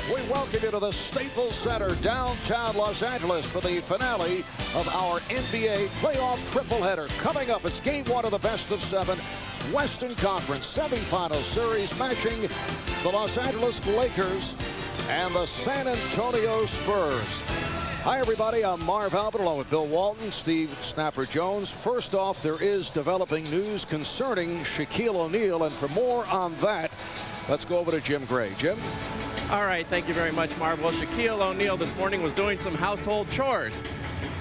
We welcome you to the Staples Center, downtown Los Angeles, for the finale of our NBA playoff tripleheader. Coming up, it's game one of the best of seven Western Conference Semifinals series, matching the Los Angeles Lakers and the San Antonio Spurs. Hi, everybody. I'm Marv Albert, along with Bill Walton, Steve Snapper Jones. First off, there is developing news concerning Shaquille O'Neal, and for more on that, let's go over to Jim Gray. Jim? All right, thank you very much, Marv. Well, Shaquille O'Neal this morning was doing some household chores.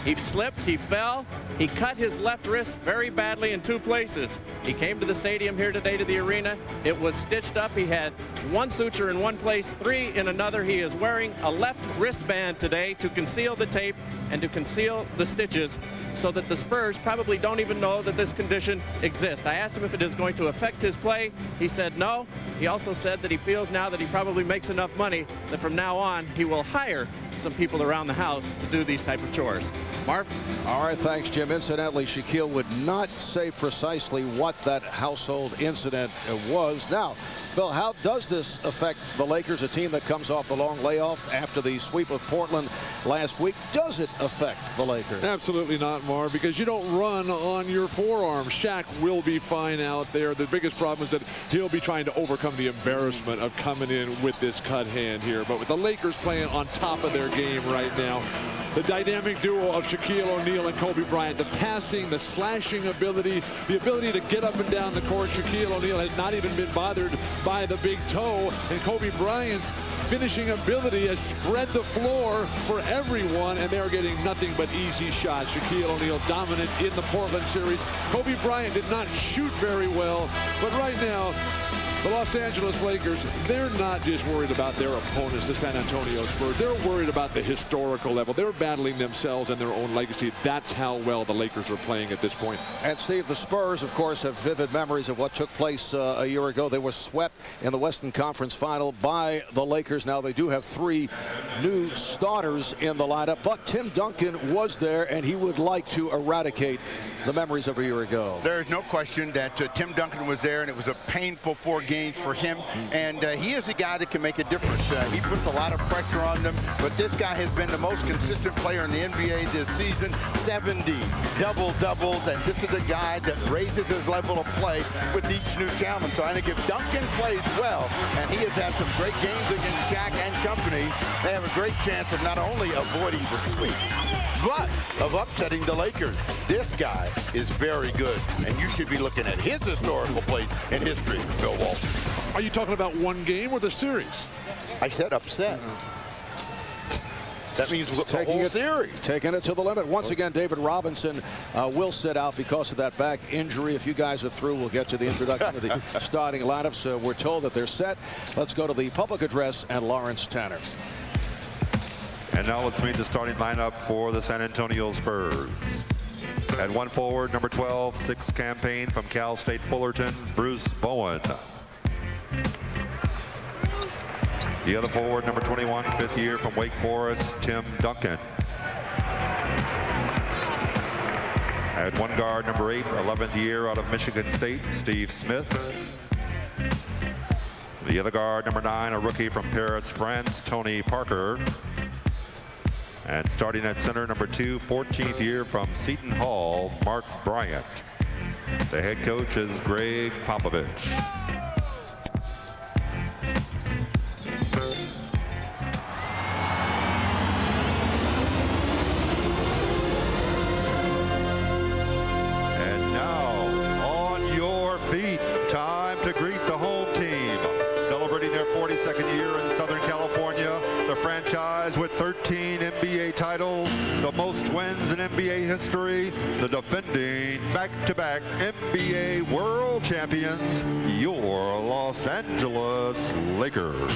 He slipped, he fell, he cut his left wrist very badly in two places. He came to the stadium here today, to the arena. It was stitched up. He had one suture in one place, three in another. He is wearing a left wristband today to conceal the tape and to conceal the stitches, so that the Spurs probably don't even know that this condition exists. I asked him if it is going to affect his play. He said no. He also said that he feels now that he probably makes enough money that from now on he will hire some people around the house to do these type of chores. Marv? All right, thanks, Jim. Incidentally, Shaquille would not say precisely what that household incident was. Now, Bill, how does this affect the Lakers, a team that comes off the long layoff after the sweep of Portland last week? Does it affect the Lakers? Absolutely not, Marv, because you don't run on your forearm. Shaq will be fine out there. The biggest problem is that he'll be trying to overcome the embarrassment of coming in with this cut hand here. But with the Lakers playing on top of their game right now, the dynamic duo of Shaquille O'Neal and Kobe Bryant, the passing, the slashing ability, the ability to get up and down the court. Shaquille O'Neal has not even been bothered by the big toe, and Kobe Bryant's finishing ability has spread the floor for everyone, and they're getting nothing but easy shots. Shaquille O'Neal dominant in the Portland series. Kobe Bryant did not shoot very well, but right now, the Los Angeles Lakers, they're not just worried about their opponents, the San Antonio Spurs. They're worried about the historical level. They're battling themselves and their own legacy. That's how well the Lakers are playing at this point. And Steve, the Spurs, of course, have vivid memories of what took place a year ago. They were swept in the Western Conference Final by the Lakers. Now they do have three new starters in the lineup, but Tim Duncan was there, and he would like to eradicate the memories of a year ago. There's no question that Tim Duncan was there, and it was a painful 4 games for him, and he is a guy that can make a difference. He puts a lot of pressure on them, but this guy has been the most consistent player in the NBA this season. 70 double-doubles, and this is a guy that raises his level of play with each new challenge. So I think if Duncan plays well, and he has had some great games against Shaq and company, they have a great chance of not only avoiding the sweep, but of upsetting the Lakers. This guy is very good, and you should be looking at his historical place in history, Bill Walton. Are you talking about one game or the series? I said upset. That means the whole series. Taking it to the limit. Once again, David Robinson will sit out because of that back injury. If you guys are through, we'll get to the introduction of the starting lineups. We're told that they're set. Let's go to the public address and Lawrence Tanner. And now let's meet the starting lineup for the San Antonio Spurs. At one forward, number 12, 6th campaign from Cal State Fullerton, Bruce Bowen. The other forward, number 21, 5th year from Wake Forest, Tim Duncan. At one guard, number 8, 11th year out of Michigan State, Steve Smith. The other guard, number 9, a rookie from Paris, France, Tony Parker. And starting at center, number 2, 14th year from Seton Hall, Mark Bryant. The head coach is Greg Popovich. And now, on your feet, time to greet the home team. Celebrating their 42nd year in Southern California, the franchise with 13 NBA titles, the most wins in NBA history, the defending back-to-back NBA world champions, your Los Angeles Lakers.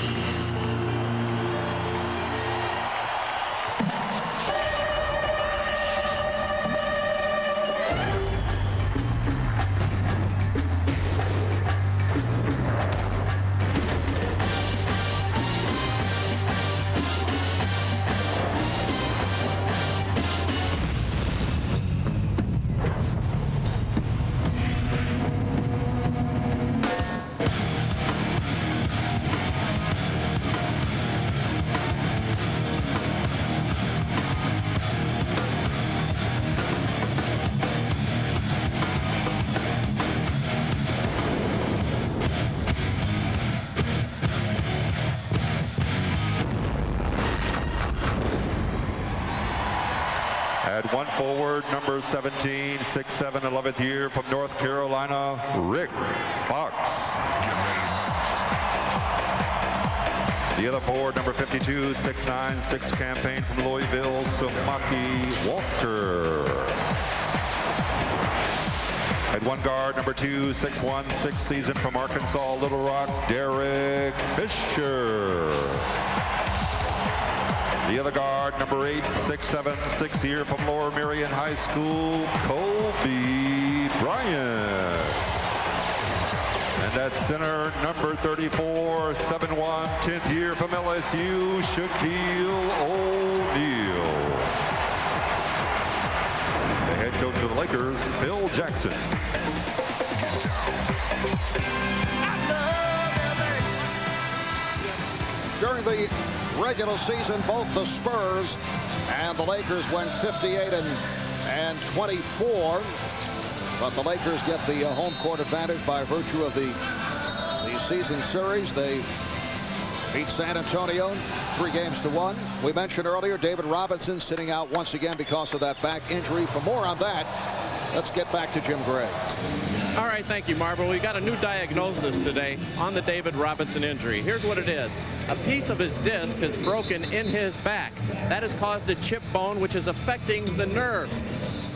At one forward, number 17, 6'7", 11th year from North Carolina, Rick Fox. The other forward, number 52, 6'9", 6th campaign from Louisville, Samaki Walker. At one guard, number 2, 6'1", 6th season from Arkansas, Little Rock, Derek Fisher. The other guard, number 8, 6'7", 6th year from Lower Merion High School, Kobe Bryant. And at center, number 34, 7'1", 10th year from LSU, Shaquille O'Neal. The head coach of the Lakers, Phil Jackson. During the regular season, both the Spurs and the Lakers went 58 and 24. But the Lakers get the home court advantage by virtue of the season series. They beat San Antonio 3-1. We mentioned earlier David Robinson sitting out once again because of that back injury. For more on that, let's get back to Jim Gray. All right, thank you, Marble. We got a new diagnosis today on the David Robinson injury. Here's what it is. A piece of his disc is broken in his back. That has caused a chip bone, which is affecting the nerves.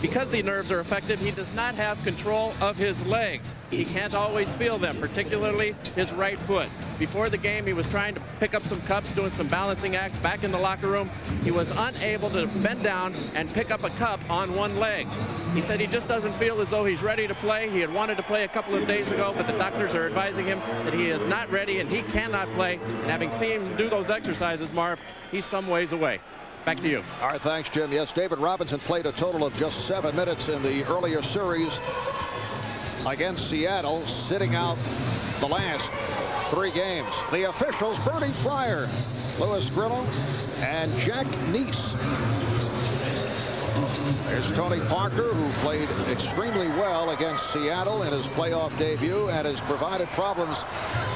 Because the nerves are affected, he does not have control of his legs. He can't always feel them, particularly his right foot. Before the game, he was trying to pick up some cups, doing some balancing acts back in the locker room. He was unable to bend down and pick up a cup on one leg. He said he just doesn't feel as though he's ready to play. He had wanted to play a couple of days ago, but the doctors are advising him that he is not ready and he cannot play. And having seen him do those exercises, Marv, he's some ways away. Back to you. All right, thanks, Jim. Yes, David Robinson played a total of just 7 minutes in the earlier series against Seattle, sitting out the last 3 games. The officials, Bernie Fryer, Louis Grillo, and Jack Neese. There's Tony Parker, who played extremely well against Seattle in his playoff debut and has provided problems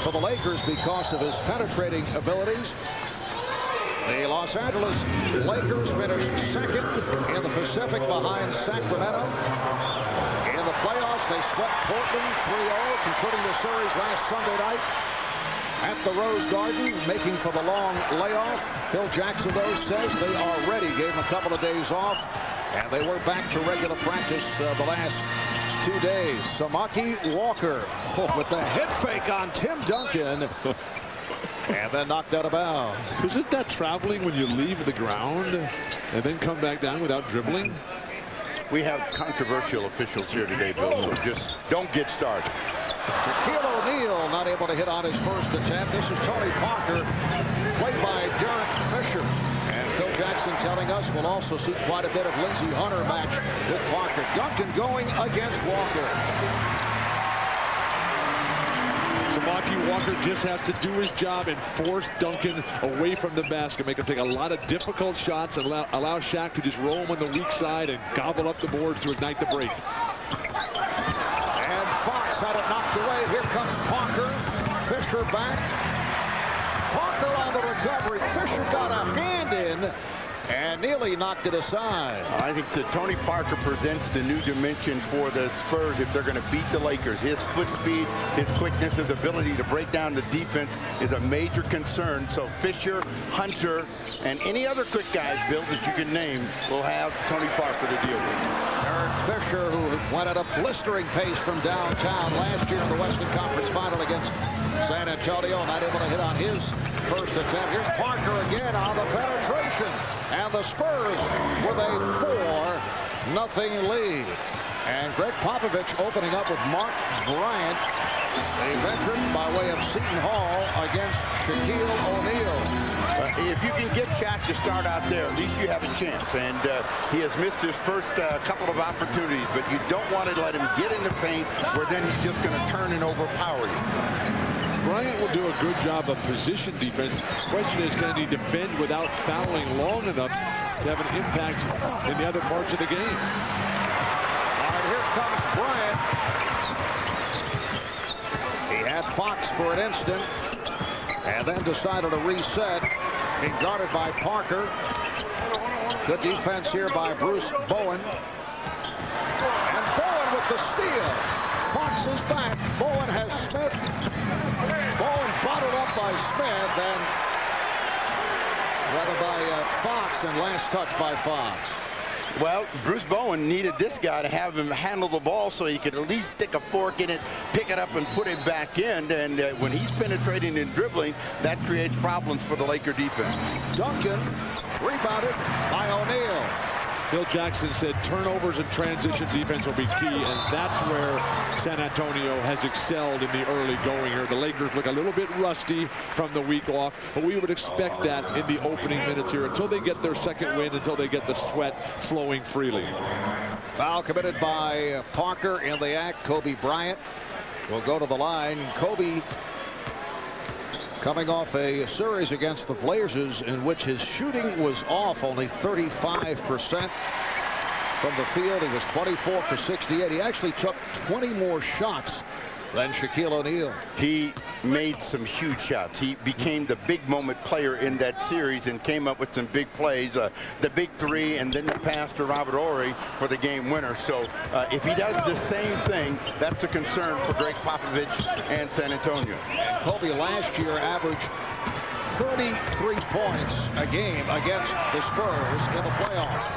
for the Lakers because of his penetrating abilities. The Los Angeles Lakers finished second in the Pacific behind Sacramento. In the playoffs, they swept Portland 3-0, concluding the series last Sunday night at the Rose Garden, making for the long layoff. Phil Jackson, though, says they are ready. Gave them a couple of days off, and they were back to regular practice the last 2 days. Samaki Walker with the head fake on Tim Duncan. And then knocked out of bounds. Isn't that traveling when you leave the ground and then come back down without dribbling? We have controversial officials here today, Bill, so just don't get started. Shaquille O'Neal not able to hit on his first attempt. This is Tony Parker, played by Derek Fisher. And Phil Jackson telling us we'll also see quite a bit of Lindsey Hunter match with Parker. Duncan going against Walker. Samaki Walker just has to do his job and force Duncan away from the basket, make him take a lot of difficult shots and allow Shaq to just roll him on the weak side and gobble up the boards to ignite the break. And Fox had it knocked away. Here comes Parker. Fisher back. Parker on the recovery. Fisher got a hand in. And Neely knocked it aside. I think that Tony Parker presents the new dimension for the Spurs if they're going to beat the Lakers. His foot speed, his quickness, his ability to break down the defense is a major concern. So Fisher, Hunter, and any other quick guys, Bill, that you can name will have Tony Parker to deal with. Derek Fisher, who went at a blistering pace from downtown last year in the Western Conference Final against San Antonio, not able to hit on his first attempt. Here's Parker again on the penetration. And the Spurs with a 4-0 lead. And Greg Popovich opening up with Mark Bryant, a veteran by way of Seton Hall, against Shaquille O'Neal. If you can get Shaq to start out there, at least you have a chance. And he has missed his first couple of opportunities, but you don't want to let him get in the paint where then he's just going to turn and overpower you. Bryant will do a good job of position defense. Question is, can he defend without fouling long enough to have an impact in the other parts of the game? All right, here comes Bryant. He had Fox for an instant and then decided to reset. Being guarded by Parker. Good defense here by Bruce Bowen. And Bowen with the steal. Fox is back. Bowen has Smith. Bowen bottled up by Smith, and rather by Fox, and last touch by Fox. Well, Bruce Bowen needed this guy to have him handle the ball so he could at least stick a fork in it, pick it up, and put it back in. And when he's penetrating and dribbling, that creates problems for the Laker defense. Duncan rebounded by O'Neal. Phil Jackson said turnovers and transition defense will be key, and that's where San Antonio has excelled in the early going here. The Lakers look a little bit rusty from the week off, but we would expect that in the opening minutes here until they get their second win, until they get the sweat flowing freely. Foul committed by Parker in the act. Kobe Bryant will go to the line. Kobe coming off a series against the Blazers in which his shooting was off, only 35% from the field. He was 24 for 68. He actually took 20 more shots than Shaquille O'Neal. He made some huge shots. He became the big moment player in that series and came up with some big plays. The big three and then the pass to Robert Horry for the game winner. So if he does the same thing, that's a concern for Greg Popovich and San Antonio. Kobe last year averaged 33 points a game against the Spurs in the playoffs.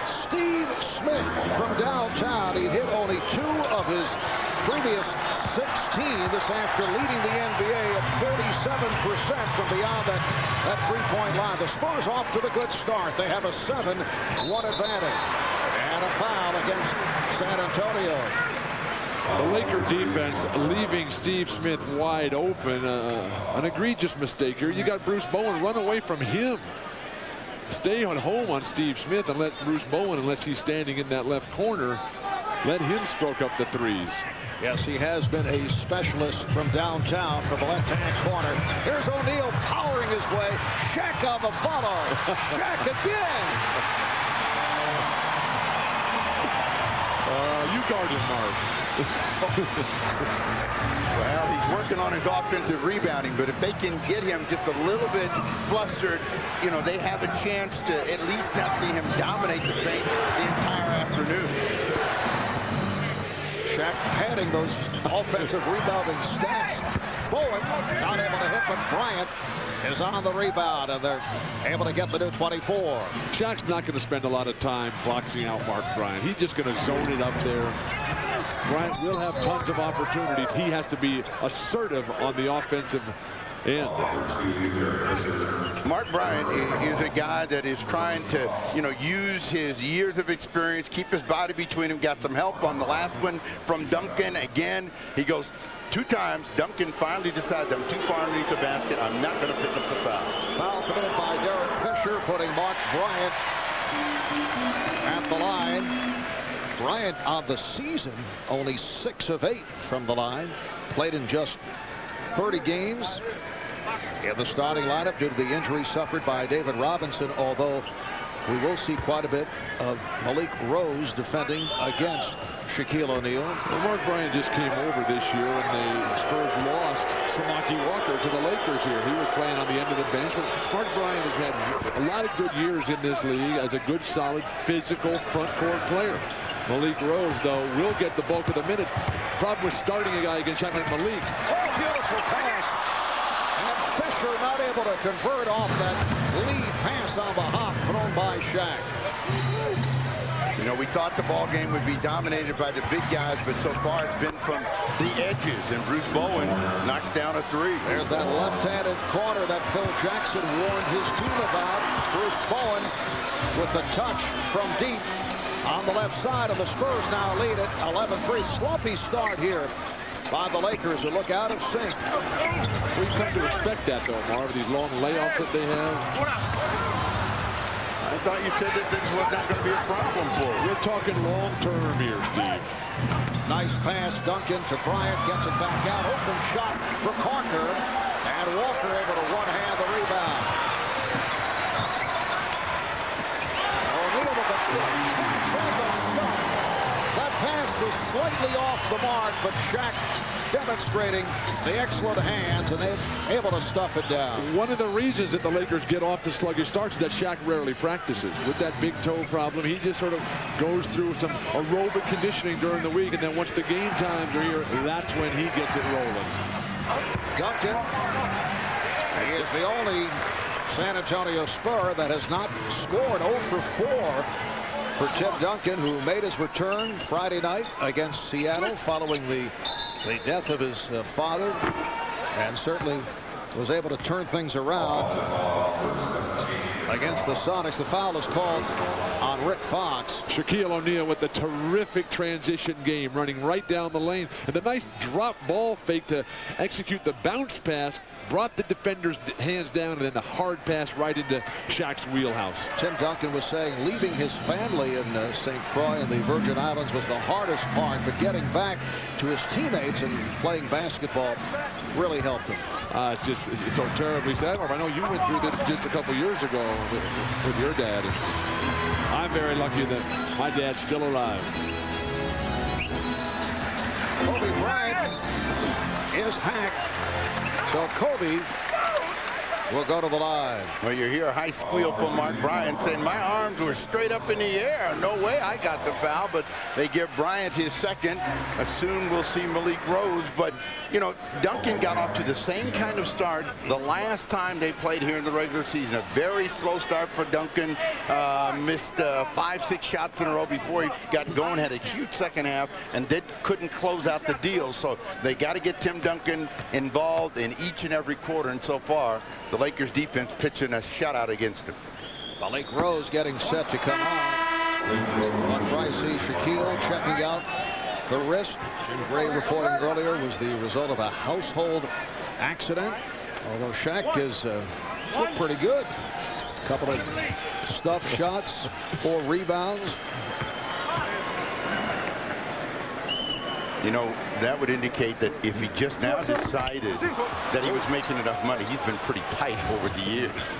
Steve Smith from downtown. He hit only 2 of his previous 16 this after leading the NBA at 47% from beyond that three-point line. The Spurs off to the good start. They have a 7-1 advantage. And a foul against San Antonio. The Laker defense leaving Steve Smith wide open. An egregious mistake here. You got Bruce Bowen, run away from him. Stay on home on Steve Smith and let Bruce Bowen, unless he's standing in that left corner, let him stroke up the threes. Yes, he has been a specialist from downtown from the left-hand corner. Here's O'Neal powering his way. Shaq on the follow. Shaq again. You guard him, Mark. Well, he's working on his offensive rebounding, but if they can get him just a little bit flustered, you know, they have a chance to at least not see him dominate the paint the entire afternoon. Shaq padding those offensive rebounding stats. Bowen not able to hit, but Bryant is on the rebound, and they're able to get the new 24. Shaq's not going to spend a lot of time boxing out Mark Bryant. He's just going to zone it up there. Bryant will have tons of opportunities. He has to be assertive on the offensive end. Mark Bryant is a guy that is trying to, you know, use his years of experience, keep his body between him. Got some help on the last one from Duncan. Again, he goes 2 times. Duncan finally decides, I'm too far underneath the basket. I'm not going to pick up the foul. Foul committed by Derek Fisher, putting Mark Bryant at the line. Bryant on the season only 6 of 8 from the line. Played in just 30 games in the starting lineup due to the injury suffered by David Robinson, although we will see quite a bit of Malik Rose defending against Shaquille O'Neal. Well, Mark Bryant just came over this year, and the Spurs lost Samaki Walker to the Lakers here. He was playing on the end of the bench. Mark Bryant has had a lot of good years in this league as a good, solid, physical front court player. Malik Rose, though, will get the bulk of the minutes. Problem with starting a guy against Shaq like Malik. Oh, beautiful pass. And Fisher not able to convert off that lead pass on the hop thrown by Shaq. You know, we thought the ball game would be dominated by the big guys, but so far it's been from the edges, and Bruce Bowen knocks down a 3. There's that left-handed corner that Phil Jackson warned his team about. Bruce Bowen with the touch from deep on the left side of the Spurs now lead it 11-3. Sloppy start here by the Lakers who look out of sync. We've come to expect that, though, Marv, these long layoffs that they have. I thought you said that this was not going to be a problem for him. We're talking long-term here, Steve. Nice pass. Duncan to Bryant. Gets it back out. Open shot for Parker. And Walker able to one-hand the rebound. O'Neal with the stop. That pass was slightly off the mark, but Shaq demonstrating the excellent hands, and they're able to stuff it down. One of the reasons that the Lakers get off the sluggish starts is that Shaq rarely practices. With that big toe problem, he just sort of goes through some aerobic conditioning during the week, and then once the game times are here, that's when he gets it rolling. Duncan, he is the only San Antonio Spur that has not scored 0 for 4 for Tim Duncan, who made his return Friday night against Seattle following the death of his father, and certainly was able to turn things around against the Sonics. The foul is called on Rick Fox. Shaquille O'Neal with the terrific transition game, running right down the lane, and the nice drop ball fake to execute the bounce pass, brought the defender's hands down, and then the hard pass right into Shaq's wheelhouse. Tim Duncan was saying leaving his family in St. Croix in the Virgin Islands was the hardest part, but getting back to his teammates and playing basketball really helped him. It's so terribly sad. I know you went through this just a couple years ago with your dad. I'm very lucky that my dad's still alive. Kobe Bryant is hacked. So Kobe will go to the line. Well, you hear a high squeal from Mark Bryant saying, my arms were straight up in the air. No way I got the foul, but they give Bryant his second. Soon we'll see Malik Rose. But, you know, Duncan got off to the same kind of start the last time they played here in the regular season. A very slow start for Duncan. Missed 5-6 shots in a row before he got going. Had a huge second half and then couldn't close out the deal. So they got to get Tim Duncan involved in each and every quarter. And so far, the Lakers defense pitching a shutout against him. Malik Rose getting set to come on. One try, see Shaquille checking out the wrist. Jim Gray reporting earlier was the result of a household accident. Although Shaq is looked pretty good. A couple of stuff shots, 4 rebounds. You know, that would indicate that if he just now decided that he was making enough money, he's been pretty tight over the years.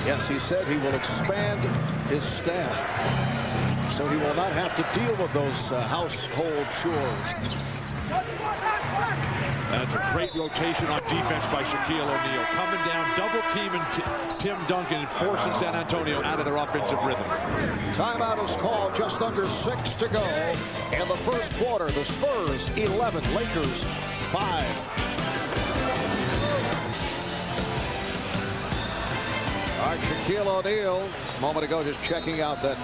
Yes, he said he will expand his staff, so he will not have to deal with those household chores. That's a great rotation on defense by Shaquille O'Neal. Coming down, double teaming Tim Duncan and forcing San Antonio out of their offensive rhythm. Timeout is called, just under 6 to go. In the first quarter, the Spurs 11, Lakers 5. All right, Shaquille O'Neal, a moment ago, just checking out that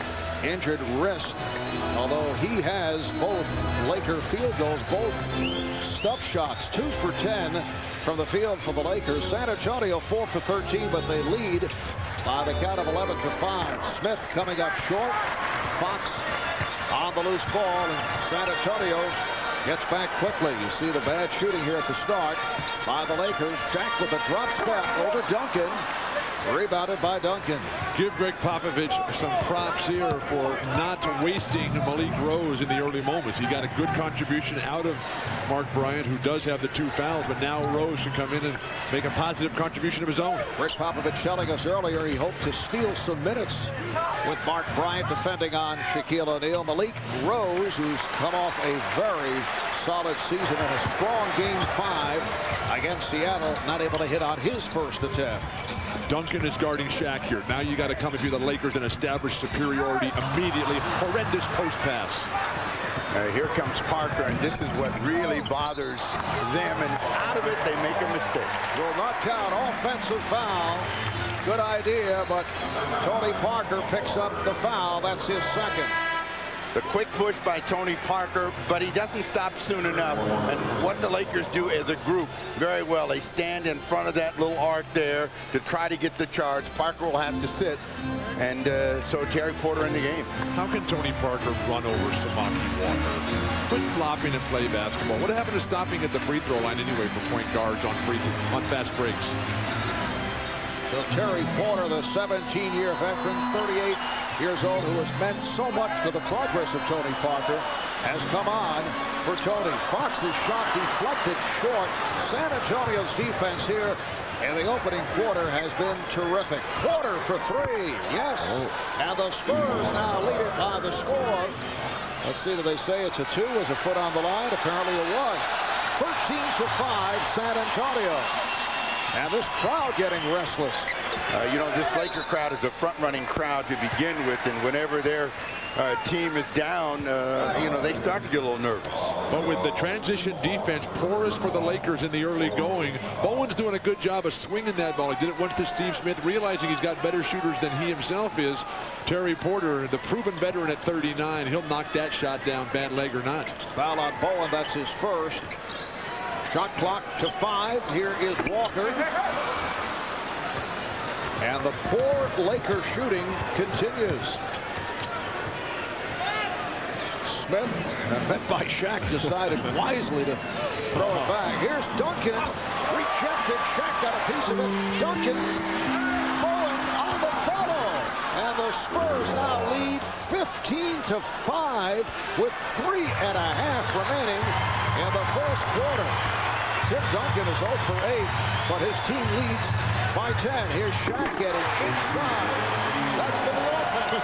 injured wrist. Although he has both Laker field goals, both stuff shots, 2 for 10 from the field for the Lakers. San Antonio 4 for 13, but they lead by the count of 11 to 5. Smith coming up short. Fox on the loose ball, and San Antonio gets back quickly. You see the bad shooting here at the start by the Lakers. Shaq with a drop step over Duncan. Rebounded by Duncan. Give Greg Popovich some props here for not wasting Malik Rose in the early moments. He got a good contribution out of Mark Bryant, who does have the 2 fouls, but now Rose should come in and make a positive contribution of his own. Greg Popovich telling us earlier he hoped to steal some minutes with Mark Bryant defending on Shaquille O'Neal. Malik Rose, who's come off a very solid season and a strong game 5 against Seattle, not able to hit on his first attempt. Duncan is guarding Shaq here. Now you got to come into the Lakers and establish superiority immediately. Horrendous post pass. Here comes Parker, and this is what really bothers them, and out of it they make a mistake. Will not count. Offensive foul. Good idea, but Tony Parker picks up the foul. That's his second. The quick push by Tony Parker, but he doesn't stop soon enough. And what the Lakers do as a group very well, they stand in front of that little arc there to try to get the charge. Parker will have to sit, and so Terry Porter in the game. How can Tony Parker run over Samaki Walker? Quit flopping and play basketball. What happened to stopping at the free throw line anyway for point guards on fast breaks? So Terry Porter, the 17-year veteran, 38 years old, who has meant so much to the progress of Tony Parker, has come on for Tony. Fox's shot deflected short. San Antonio's defense here in the opening quarter has been terrific. Porter for 3, yes. And the Spurs now lead it by the score Let's see, do they say it's a 2? Was a foot on the line? Apparently it was. 13-5 San Antonio. And this crowd getting restless. You know, this Laker crowd is a front-running crowd to begin with, and whenever their team is down, you know, they start to get a little nervous. But with the transition defense porous for the Lakers in the early going, Bowen's doing a good job of swinging that ball. He did it once to Steve Smith, realizing he's got better shooters than he himself is. Terry Porter, the proven veteran at 39, he'll knock that shot down, bad leg or not. Foul on Bowen, that's his first. Shot clock to 5. Here is Walker. And the poor Laker shooting continues. Smith, met by Shaq, decided wisely to throw it back. Here's Duncan. Rejected. Shaq got a piece of it. Duncan. Bowen on the follow. And the Spurs now lead 15-5 with 3.5 remaining in the first quarter. Tim Duncan is 0 for 8, but his team leads by 10. Here's Shaq getting inside. That's the new offense.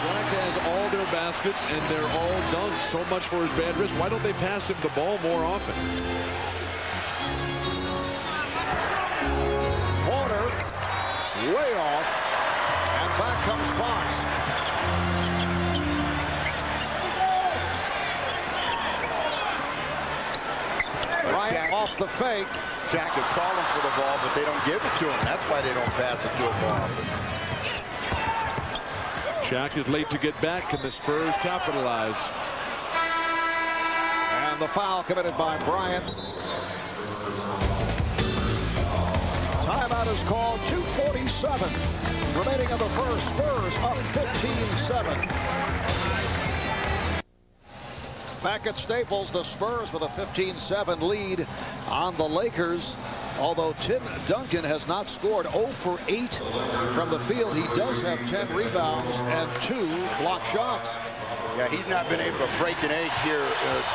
Shaq has all their baskets, and they're all done. So much for his bad wrist. Why don't they pass him the ball more often? Porter, way off, and back comes Fox. Bryant off the fake. Shaq is calling for the ball, but they don't give it to him. That's why they don't pass it to him more often. Shaq is late to get back, and the Spurs capitalize. And the foul committed by Bryant. Timeout is called. 2:47 remaining in the first. Spurs up 15-7. Back at Staples, the Spurs with a 15-7 lead on the Lakers. Although Tim Duncan has not scored, 0 for 8 from the field. He does have 10 rebounds and 2 block shots. Yeah, he's not been able to break an egg here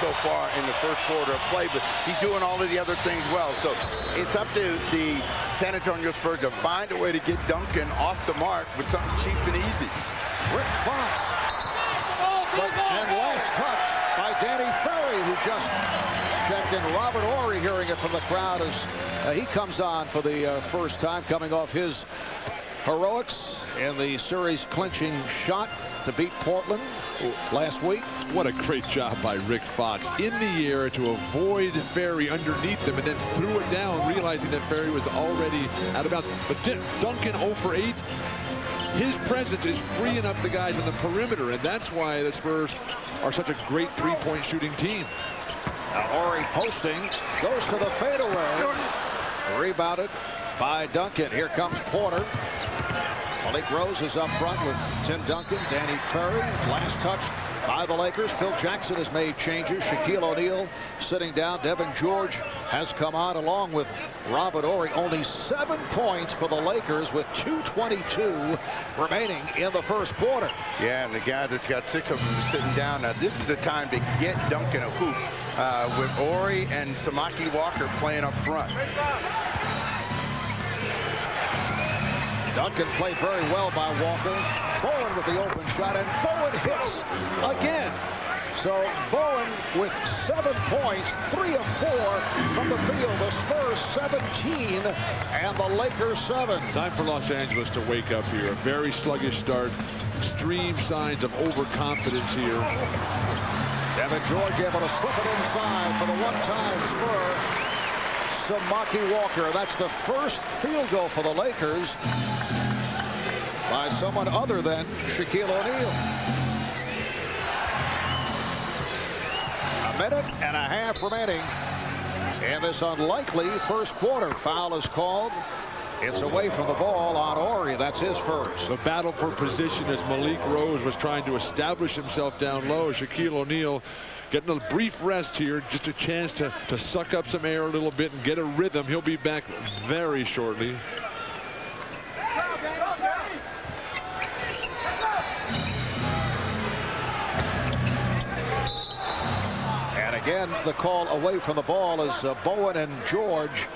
so far in the first quarter of play, but he's doing all of the other things well. So it's up to the San Antonio Spurs to find a way to get Duncan off the mark with something cheap and easy. Rick Fox. And last touch by Danny Ferry, who just checked in. Robert Horry hearing it from the crowd as he comes on for the first time, coming off his heroics in the series clinching shot to beat Portland last week. What a great job by Rick Fox in the air to avoid Ferry underneath them, and then threw it down, realizing that Ferry was already out of bounds. But Duncan 0 for 8. His presence is freeing up the guys on the perimeter, and that's why the Spurs are such a great three-point shooting team. Now Horry posting, goes to the fadeaway. Rebounded by Duncan. Here comes Porter. Malik Rose is up front with Tim Duncan, Danny Ferry. Last touch by the Lakers. Phil Jackson has made changes. Shaquille O'Neal sitting down. Devin George has come on along with Robert Horry. Only 7 points for the Lakers with 2:22 remaining in the first quarter. Yeah, and the guy that's got 6 of them sitting down. Now, this is the time to get Duncan a hoop with Horry and Samaki Walker playing up front. Duncan played very well by Walker. Bowen with the open shot, and Bowen hits again. So Bowen with 7 points, 3 of 4 from the field. The Spurs 17 and the Lakers 7. Time for Los Angeles to wake up here. A very sluggish start. Extreme signs of overconfidence here. Devin George able to slip it inside for the one-time Spur. Samaki Walker. That's the first field goal for the Lakers by someone other than Shaquille O'Neal. 1.5 minutes remaining in this unlikely first quarter. Foul is called. It's away from the ball on Horry. That's his first. The battle for position as Malik Rose was trying to establish himself down low. Shaquille O'Neal getting a brief rest here, just a chance to suck up some air a little bit and get a rhythm. He'll be back very shortly. And again, the call away from the ball as Bowen and George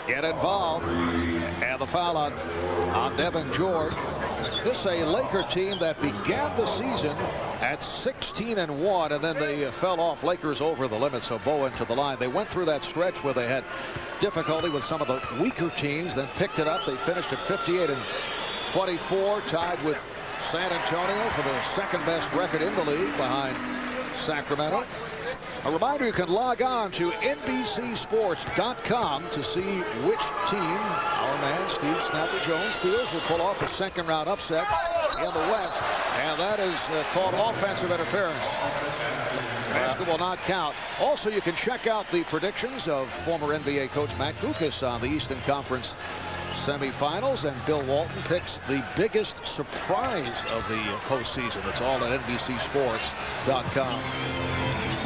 get involved. And the foul on Devin George. This is a Laker team that began the season at 16-1, and then they fell off. Lakers over the limit, so Bowen to the line. They went through that stretch where they had difficulty with some of the weaker teams, then picked it up. They finished at 58-24, tied with San Antonio for the second best record in the league behind Sacramento. A reminder, you can log on to NBCSports.com to see which team our man Steve Snapper Jones feels will pull off a second-round upset in the West, and that is called offensive interference. Basket will not count. Also, you can check out the predictions of former NBA coach Matt Gukas on the Eastern Conference Semifinals, and Bill Walton picks the biggest surprise of the postseason. It's all at NBCSports.com.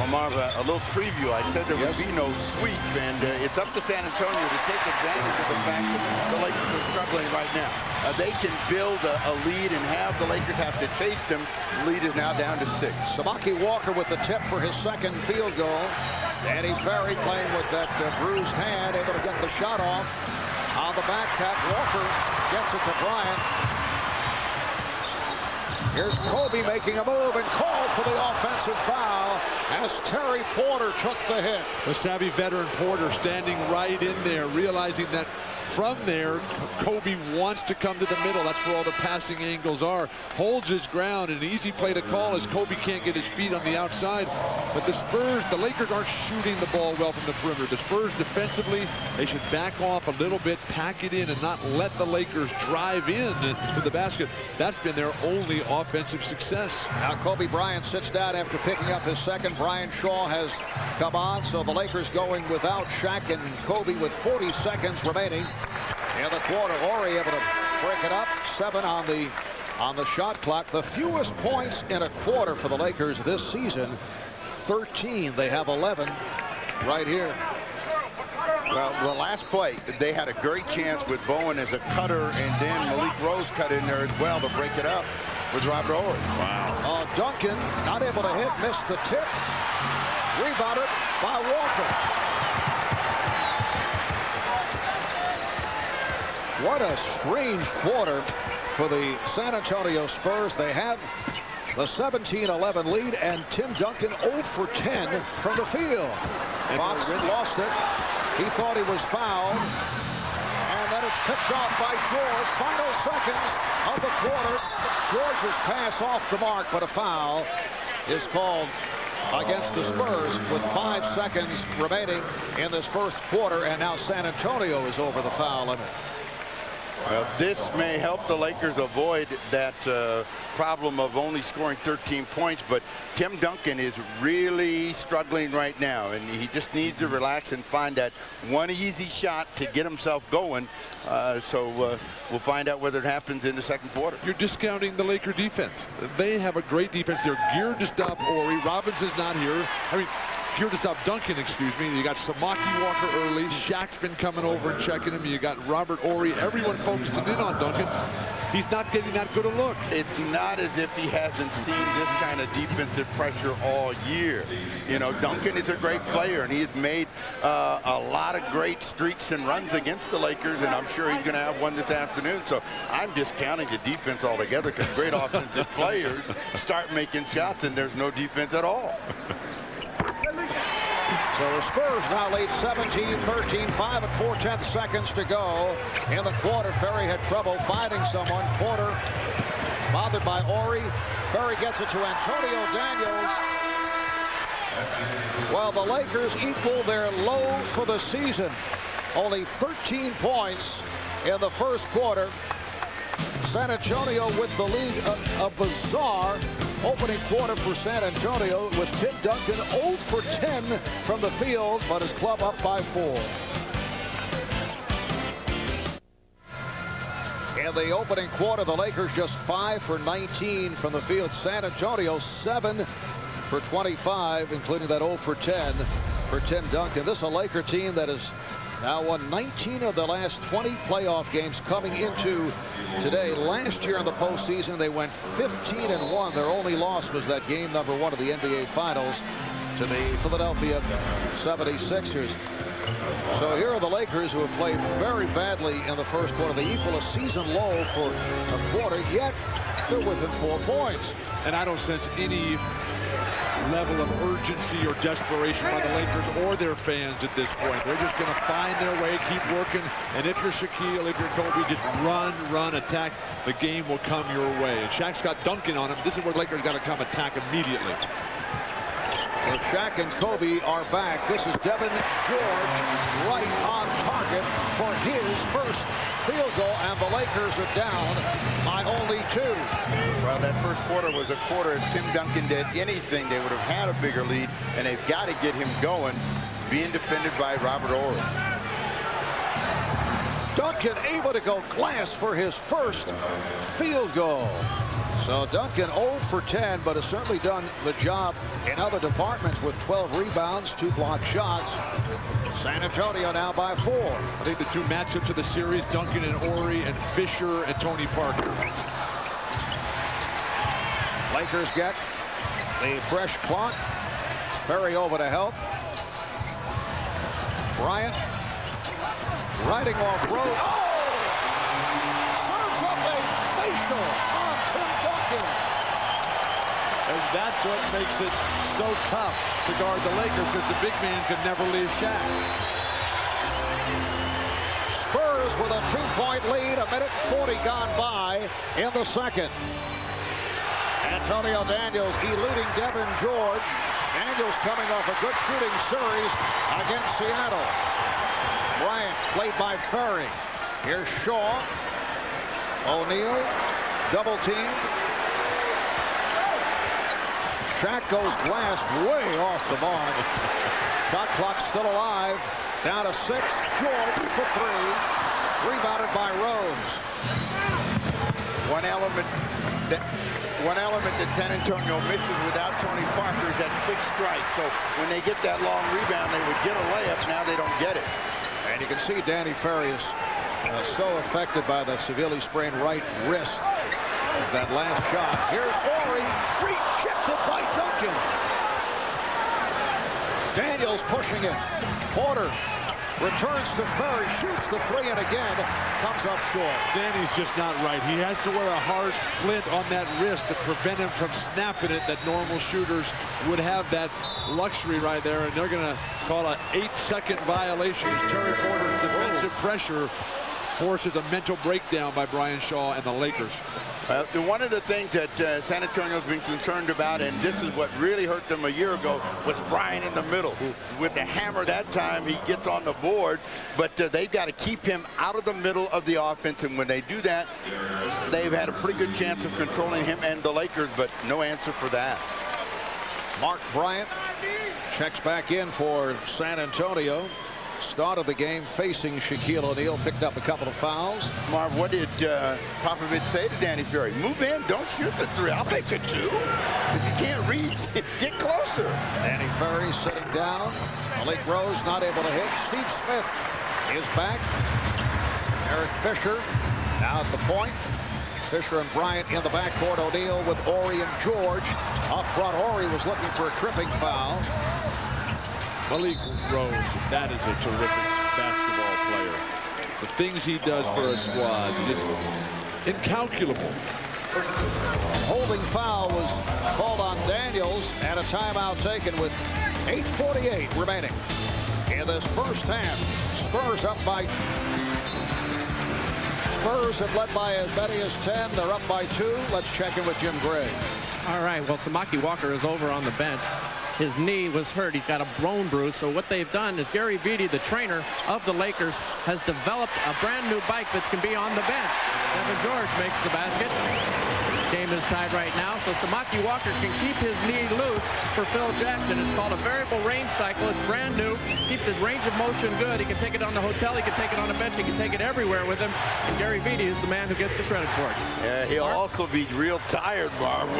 Well, Marv, a little preview. I said there would be no sweep, and it's up to San Antonio to take advantage of the fact that the Lakers are struggling right now. They can build a lead and have the Lakers have to chase them. The lead is now down to 6. Samaki Walker with the tip for his second field goal. Danny Ferry playing with that bruised hand, able to get the shot off. On the back tap, Walker gets it to Bryant. Here's Kobe making a move and called for the offensive foul as Terry Porter took the hit. The savvy veteran Porter standing right in there, realizing that from there, Kobe wants to come to the middle. That's where all the passing angles are. Holds his ground, an easy play to call as Kobe can't get his feet on the outside. But the Spurs, the Lakers aren't shooting the ball well from the perimeter. The Spurs defensively, they should back off a little bit, pack it in, and not let the Lakers drive in to the basket. That's been their only offensive success. Now Kobe Bryant sits down after picking up his second. Brian Shaw has come on, so the Lakers going without Shaq and Kobe with 40 seconds remaining in the quarter. Horry able to break it up. 7 on the shot clock. The fewest points in a quarter for the Lakers this season, 13. They have 11 right here. Well, the last play, they had a great chance with Bowen as a cutter, and then Malik Rose cut in there as well to break it up with Robert Horry. Wow. Duncan not able to hit, missed the tip. Rebounded by Walker. What a strange quarter for the San Antonio Spurs. They have the 17-11 lead, and Tim Duncan 0 for 10 from the field. Fox lost it. He thought he was fouled. And then it's picked off by George. Final seconds of the quarter. George's pass off the mark, but a foul is called against the Spurs with 5 seconds remaining in this first quarter, and now San Antonio is over the foul limit. Well, this may help the Lakers avoid that problem of only scoring 13 points, but Tim Duncan is really struggling right now, and he just needs to relax and find that one easy shot to get himself going. So we'll find out whether it happens in the second quarter. You're discounting the Laker defense. They have a great defense. They're geared to stop Horry. Robinson's not here. Here to stop Duncan, excuse me. You got Samaki Walker early. Shaq's been coming over and checking him. You got Robert Horry. Everyone focusing in on Duncan. He's not getting that good a look. It's not as if he hasn't seen this kind of defensive pressure all year. You know, Duncan is a great player, and he's made a lot of great streaks and runs against the Lakers, and I'm sure he's going to have one this afternoon. So I'm discounting the defense altogether, because great offensive players start making shots, and there's no defense at all. So the Spurs now lead 17-13, 5 and 4/10 seconds to go in the quarter. Ferry had trouble finding someone. Porter bothered by Horry. Ferry gets it to Antonio Daniels. Well, the Lakers equal their low for the season. Only 13 points in the first quarter. San Antonio with the lead, a bizarre opening quarter for San Antonio with Tim Duncan 0 for 10 from the field, but his club up by 4. In the opening quarter, the Lakers just 5 for 19 from the field. San Antonio 7 for 25, including that 0 for 10 for Tim Duncan. This is a Laker team that has now won 19 of the last 20 playoff games coming into today. Last year in the postseason, they went 15-1. Their only loss was that game number 1 of the NBA Finals to the Philadelphia 76ers. So here are the Lakers, who have played very badly in the first quarter. They equal a season low for a quarter, yet they're within 4 points. And I don't sense any level of urgency or desperation by the Lakers or their fans at this point. They're just going to find their way, keep working, and if you're Shaquille, if you're Kobe, just run, attack. The game will come your way. And Shaq's got Duncan on him. This is where the Lakers got to come attack immediately. So Shaq and Kobe are back. This is Devin George right on target for his first field goal, and the Lakers are down by only 2. Well, that first quarter was a quarter if Tim Duncan did anything, they would have had a bigger lead, and they've got to get him going, being defended by Robert Horry. Duncan able to go glass for his first field goal. So Duncan 0 for 10, but has certainly done the job in other departments with 12 rebounds, 2 blocked shots. San Antonio now by 4. I think the 2 matchups of the series, Duncan and Horry, and Fisher and Tony Parker. Lakers get the fresh clock. Ferry over to help. Bryant riding off road. Oh! Serves up a facial on Tim Duncan. And that's what makes it so tough to guard the Lakers, because the big man can never leave Shaq. Spurs with a 2-point lead, 1:40 gone by in the second. Antonio Daniels eluding Devin George. Daniels coming off a good shooting series against Seattle. Bryant played by Ferry. Here's Shaw. O'Neal double teamed. Shaq goes glass way off the mark. Shot clock still alive. Down to 6. George for 3. Rebounded by Rose. One element that San Antonio misses without Tony Parker is that quick strike. So when they get that long rebound, they would get a layup. Now they don't get it. And you can see Danny Ferry is so affected by the severely sprained right wrist of that last shot. Here's Horry, rejected by Duncan. Daniels pushing it. Porter returns to Ferry, shoots the 3, and again comes up short. Danny's just not right. He has to wear a hard splint on that wrist to prevent him from snapping it. That normal shooters would have that luxury right there, and they're going to call an 8-second violation as Terry Porter's defensive pressure forces a mental breakdown by Brian Shaw and the Lakers. One of the things that San Antonio's been concerned about, and this is what really hurt them a year ago, was Bryant in the middle. With the hammer that time, he gets on the board, but they've got to keep him out of the middle of the offense, and when they do that, they've had a pretty good chance of controlling him and the Lakers, but no answer for that. Mark Bryant checks back in for San Antonio. Started the game facing Shaquille O'Neal, picked up a couple of fouls. Marv, what did Popovich say to Danny Ferry? Move in, don't shoot the 3. I'll take the 2. If you can't reach, get closer. Danny Ferry sitting down. Malik Rose not able to hit. Steve Smith is back. Eric Fisher now at the point. Fisher and Bryant in the backcourt. O'Neal with Horry and George. Up front, Horry was looking for a tripping foul. Malik Rose, that is a terrific basketball player. The things he does for a squad, it's incalculable. Holding foul was called on Daniels, and a timeout taken with 8:48 remaining in this first half. Spurs up by. Spurs have led by as many as 10. They're up by 2. Let's check in with Jim Gray. All right, well, Samaki Walker is over on the bench. His knee was hurt. He's got a bone bruise. So what they've done is Gary Vitti, the trainer of the Lakers, has developed a brand new bike that can be on the bench. Devin George makes the basket. Game is tied right now, so Samaki Walker can keep his knee loose for Phil Jackson. It's called a variable range cycle. It's brand new. Keeps his range of motion good. He can take it on the hotel. He can take it on the bench. He can take it everywhere with him. And Gary Vitti is the man who gets the credit for it. He'll also be real tired, Barb,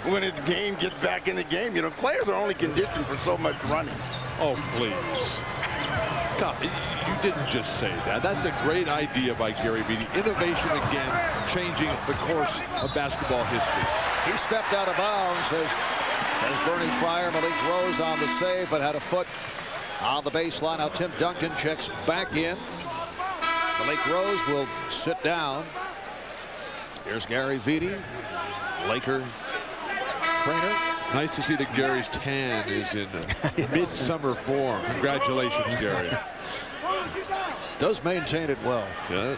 when his game gets back in the game. You know, players are only conditioned for so much running. Oh, please. God, you didn't just say that. That's a great idea by Gary Vitti. Innovation again, changing the course of basketball history. He stepped out of bounds as Bernie Fryer, Malik Rose on the save, but had a foot on the baseline. Now Tim Duncan checks back in. The Lake Rose will sit down. Here's Gary Vitti, Laker trainer. Nice to see that Gary's tan is in midsummer form. Congratulations, Gary. Does maintain it well. Yes.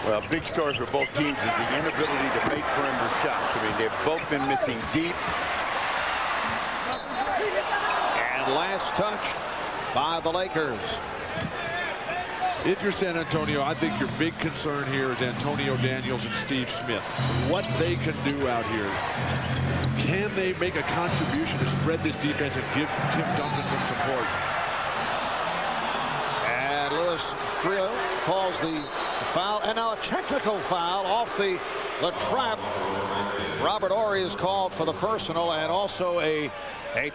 Well, big story for both teams is the inability to make perimeter shots. I mean, they've both been missing deep. And last touched by the Lakers. If you're San Antonio, I think your big concern here is Antonio Daniels and Steve Smith. What they can do out here. Can they make a contribution to spread this defense and give Tim Duncan some support? And Louis Grillo calls the foul, and now a technical foul off the trap. Robert Horry is called for the personal, and also a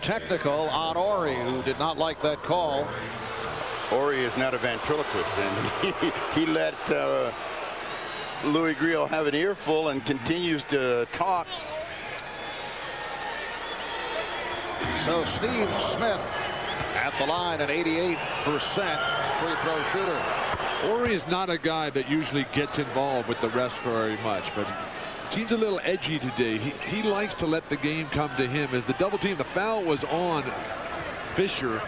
technical on Horry, who did not like that call. Horry is not a ventriloquist, and he let Louis Grillo have an earful and continues to talk. So Steve Smith at the line, an 88% free throw shooter. Horry is not a guy that usually gets involved with the rest very much, but seems a little edgy today. He likes to let the game come to him. As the double team, the foul was on Fisher,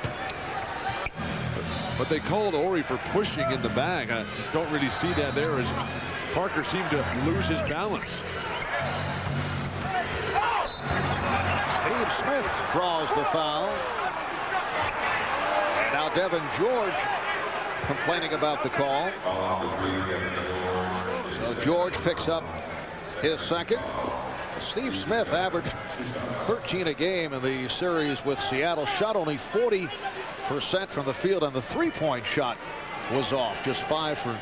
but they called Horry for pushing in the bag. I don't really see that there, as Parker seemed to lose his balance. Steve Smith draws the foul. And now Devin George complaining about the call. So George picks up his second. Steve Smith averaged 13 a game in the series with Seattle. Shot only 40% from the field, and the three-point shot was off. Just 5 for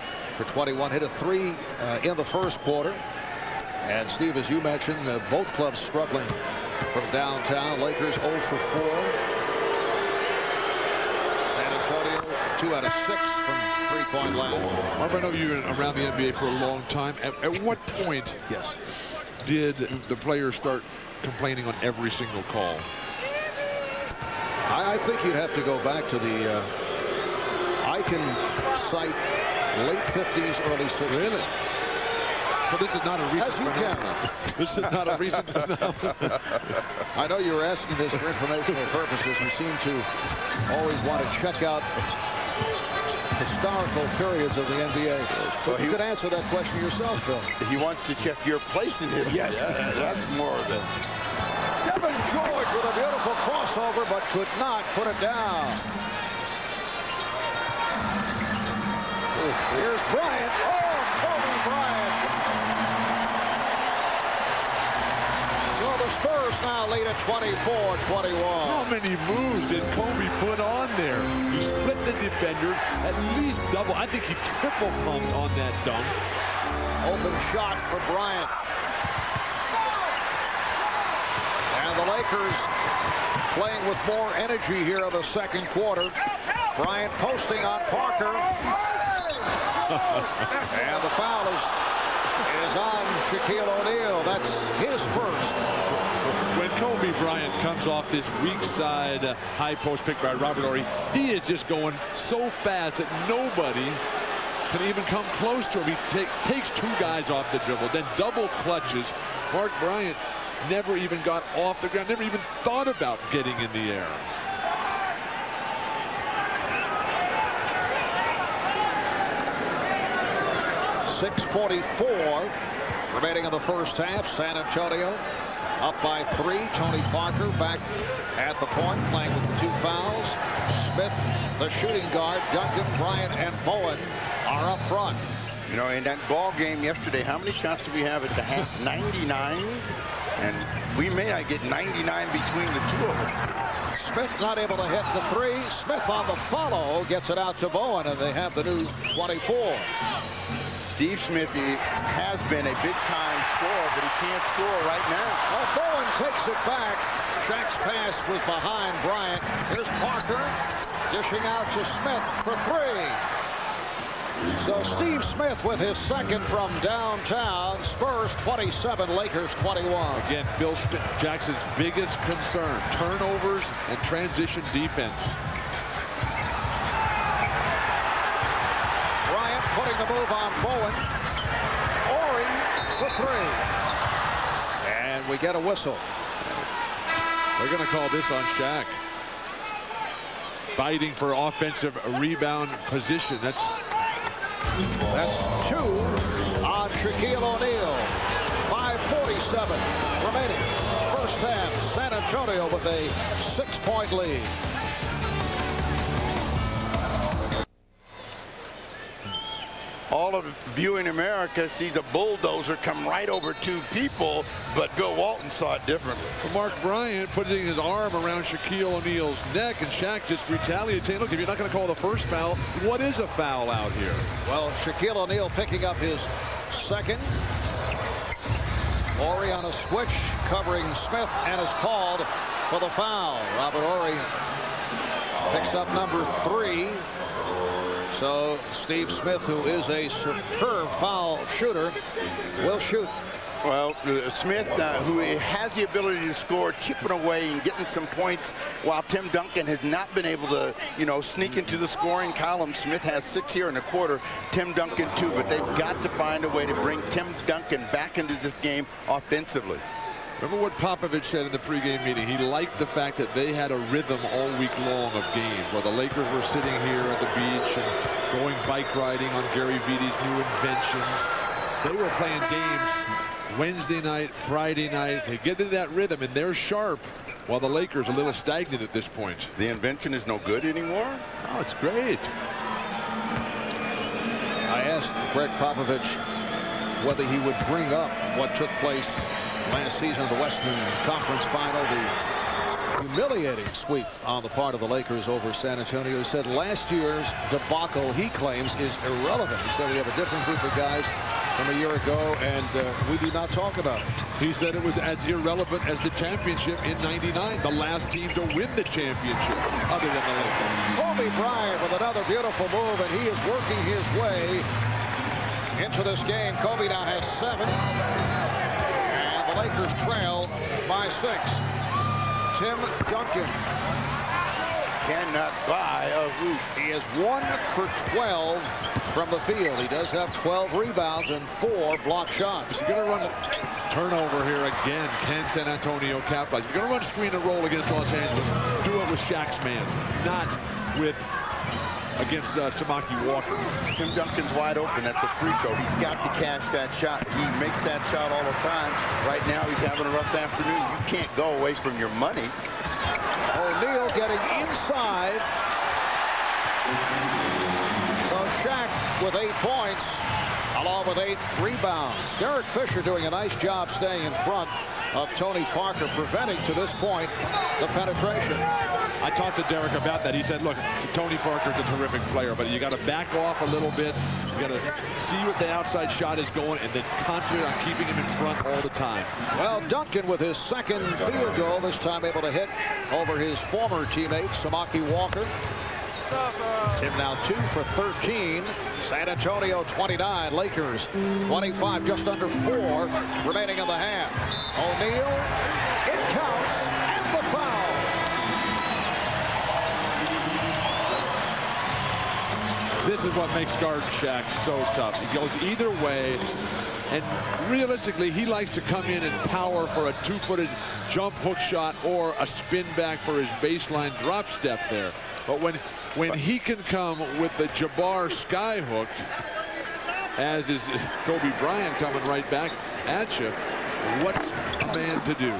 21. Hit a 3 in the first quarter. And Steve, as you mentioned, both clubs struggling from downtown. Lakers 0 for 4. San Antonio 2 out of 6 from three-point land. Marv, I know you've been around the NBA for a long time. At what point did the players start complaining on every single call? I think you'd have to go back to the I can cite late 50s, early 60s. Really? So this is not a recent phenomenon. This is not a recent phenomenon. I know you were asking this for informational purposes. You seem to always want to check out historical periods of the NBA. Well, you could answer that question yourself, Bill. He wants to check your place in his. Yes. Yeah, that's more of it. Devin George with a beautiful crossover, but could not put it down. Here's Bryant. Oh, Kobe Bryant. So the Spurs now lead at 24-21. How many moves did Kobe put on there? He split the defender, at least double. I think he triple pumped on that dunk. Open shot for Bryant. And the Lakers playing with more energy here in the second quarter. Bryant posting on Parker. And the foul is on Shaquille O'Neal. That's his first. When Kobe Bryant comes off this weak side high post pick by Robert Horry, he is just going so fast that nobody can even come close to him. He takes 2 guys off the dribble, then double clutches. Mark Bryant never even got off the ground, never even thought about getting in the air. .644 remaining in the first half. San Antonio up by 3. Tony Parker back at the point, playing with the 2 fouls. Smith, the shooting guard. Duncan, Bryant, and Bowen are up front. You know, in that ball game yesterday, how many shots did we have at the half? 99. And we may not get 99 between the two of them. Smith not able to hit the 3. Smith on the follow gets it out to Bowen, and they have the new 24. Steve Smith has been a big-time scorer, but he can't score right now. Well, Bowen takes it back. Shaq's pass was behind Bryant. Here's Parker dishing out to Smith for 3. So Steve Smith with his second from downtown. Spurs 27, Lakers 21. Again, Phil Jackson's biggest concern, turnovers and transition defense. Bryant putting the move on Bowen. Ori for three. And we get a whistle. They're going to call this on Shaq. Fighting for offensive rebound position. That's two on Shaquille O'Neal. 5:47 remaining. First half, San Antonio with a 6-point lead. All of viewing America sees a bulldozer come right over two people, but Bill Walton saw it differently. Mark Bryant putting his arm around Shaquille O'Neal's neck, and Shaq just retaliated, saying, look, if you're not going to call the first foul, what is a foul out here? Well, Shaquille O'Neal picking up his second. Ori on a switch, covering Smith, and is called for the foul. Robert Ori picks up number 3. So Steve Smith, who is a superb foul shooter, will shoot. Well, Smith, who has the ability to score, chipping away and getting some points, while Tim Duncan has not been able to, sneak into the scoring column. Smith has 6 here in the quarter, Tim Duncan 2, but they've got to find a way to bring Tim Duncan back into this game offensively. Remember what Popovich said in the pregame meeting? He liked the fact that they had a rhythm all week long of games, where the Lakers were sitting here at the beach and going bike riding on Gary Vidi's new inventions. They were playing games Wednesday night, Friday night. They get into that rhythm, and they're sharp, while the Lakers are a little stagnant at this point. The invention is no good anymore? Oh, it's great. I asked Greg Popovich whether he would bring up what took place last season of the Western Conference Final, the humiliating sweep on the part of the Lakers over San Antonio. He said last year's debacle, he claims, is irrelevant. He said we have a different group of guys from a year ago, and we do not talk about it. He said it was as irrelevant as the championship in '99, the last team to win the championship, other than the Lakers. Kobe Bryant with another beautiful move, and he is working his way into this game. Kobe now has 7. Lakers trail by 6. Tim Duncan cannot buy a hoop. He is 1 for 12 from the field. He does have 12 rebounds and 4 block shots. You're going to run a turnover here again. Can San Antonio capitalize? You're going to run screen and roll against Los Angeles. Do it with Shaq's man, not with against Samaki Walker. Tim Duncan's wide open. That's a free throw. He's got to cash that shot. He makes that shot all the time. Right now, he's having a rough afternoon. You can't go away from your money. O'Neal getting inside. So Shaq with 8 points, along with 8 rebounds. Derek Fisher doing a nice job staying in front of Tony Parker, preventing to this point the penetration. I talked to Derek about that. He said, look, Tony Parker's a terrific player, but you got to back off a little bit. You got to see what the outside shot is going and then concentrate on keeping him in front all the time. Well, Duncan with his second field goal, this time able to hit over his former teammate, Samaki Walker. Tim now 2 for 13. San Antonio 29, Lakers 25, just under 4 remaining in the half. O'Neal, it counts, and the foul. This is what makes guard Shaq so tough. He goes either way, and realistically, he likes to come in and power for a 2-footed jump hook shot or a spin back for his baseline drop step there. But when he can come with the Jabbar sky hook, as is Kobe Bryant coming right back at you, what's a man to do?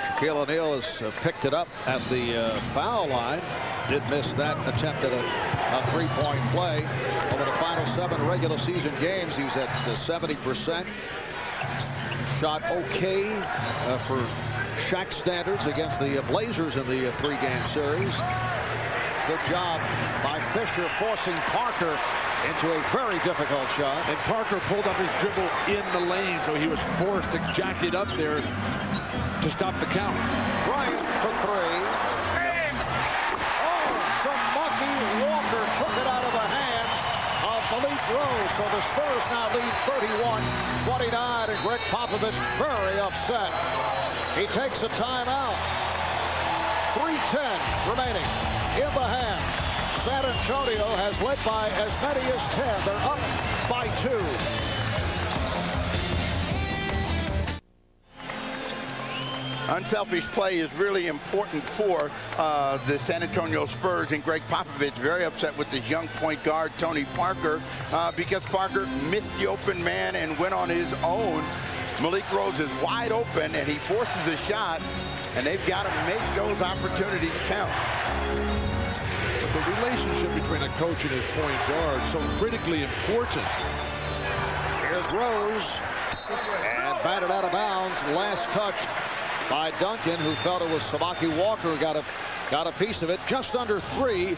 Shaquille O'Neal has picked it up at the foul line. Did miss that attempt at a 3-point play. Over the final 7 regular season games, he was at 70%. Shot okay for Shaq standards against the Blazers in the 3-game series. Good job by Fisher forcing Parker into a very difficult shot. And Parker pulled up his dribble in the lane, so he was forced to jack it up there to stop the count. Bryant for 3. Oh, Samaki Walker took it out of the hands of Malik Rose. So the Spurs now lead 31-29, and Greg Popovich very upset. He takes a timeout. 3:10 remaining in the half. San Antonio has led by as many as 10. They're up by 2. Unselfish play is really important for the San Antonio Spurs, and Greg Popovich very upset with his young point guard, Tony Parker, because Parker missed the open man and went on his own. Malik Rose is wide open, and he forces a shot, and they've got to make those opportunities count. But the relationship between a coach and his point guard is so critically important. Here's Rose, and batted out of bounds. Last touch by Duncan, who felt it was Samaki Walker who got a piece of it. Just under 3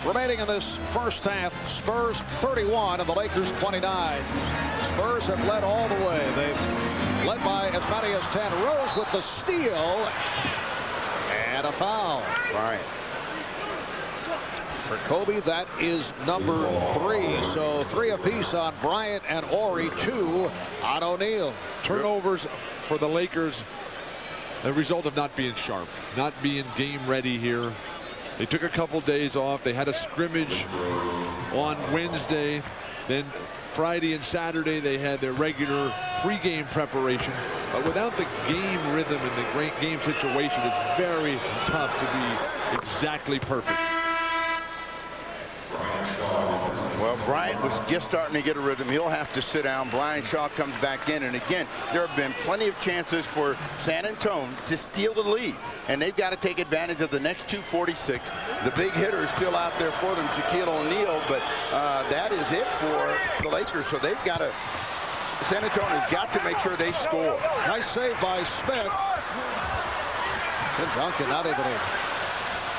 remaining in this first half. Spurs 31 and the Lakers 29. Spurs have led all the way. They've led by as many as 10. Rose with the steal and a foul. Bryant. For Kobe, that is number 3. So 3 apiece on Bryant and Ori, 2 on O'Neal. Turnovers for the Lakers. The result of not being sharp, not being game ready here. They took a couple days off. They had a scrimmage on Wednesday. Then Friday and Saturday they had their regular pregame preparation. But without the game rhythm and the great game situation, it's very tough to be exactly perfect. Well, Bryant was just starting to get a rhythm. He'll have to sit down. Brian Shaw comes back in. And again, there have been plenty of chances for San Antonio to steal the lead. And they've got to take advantage of the next 2:46. The big hitter is still out there for them, Shaquille O'Neal. But that is it for the Lakers. So they've got to, San Antonio's got to make sure they score. Nice save by Smith. Tim Duncan not able to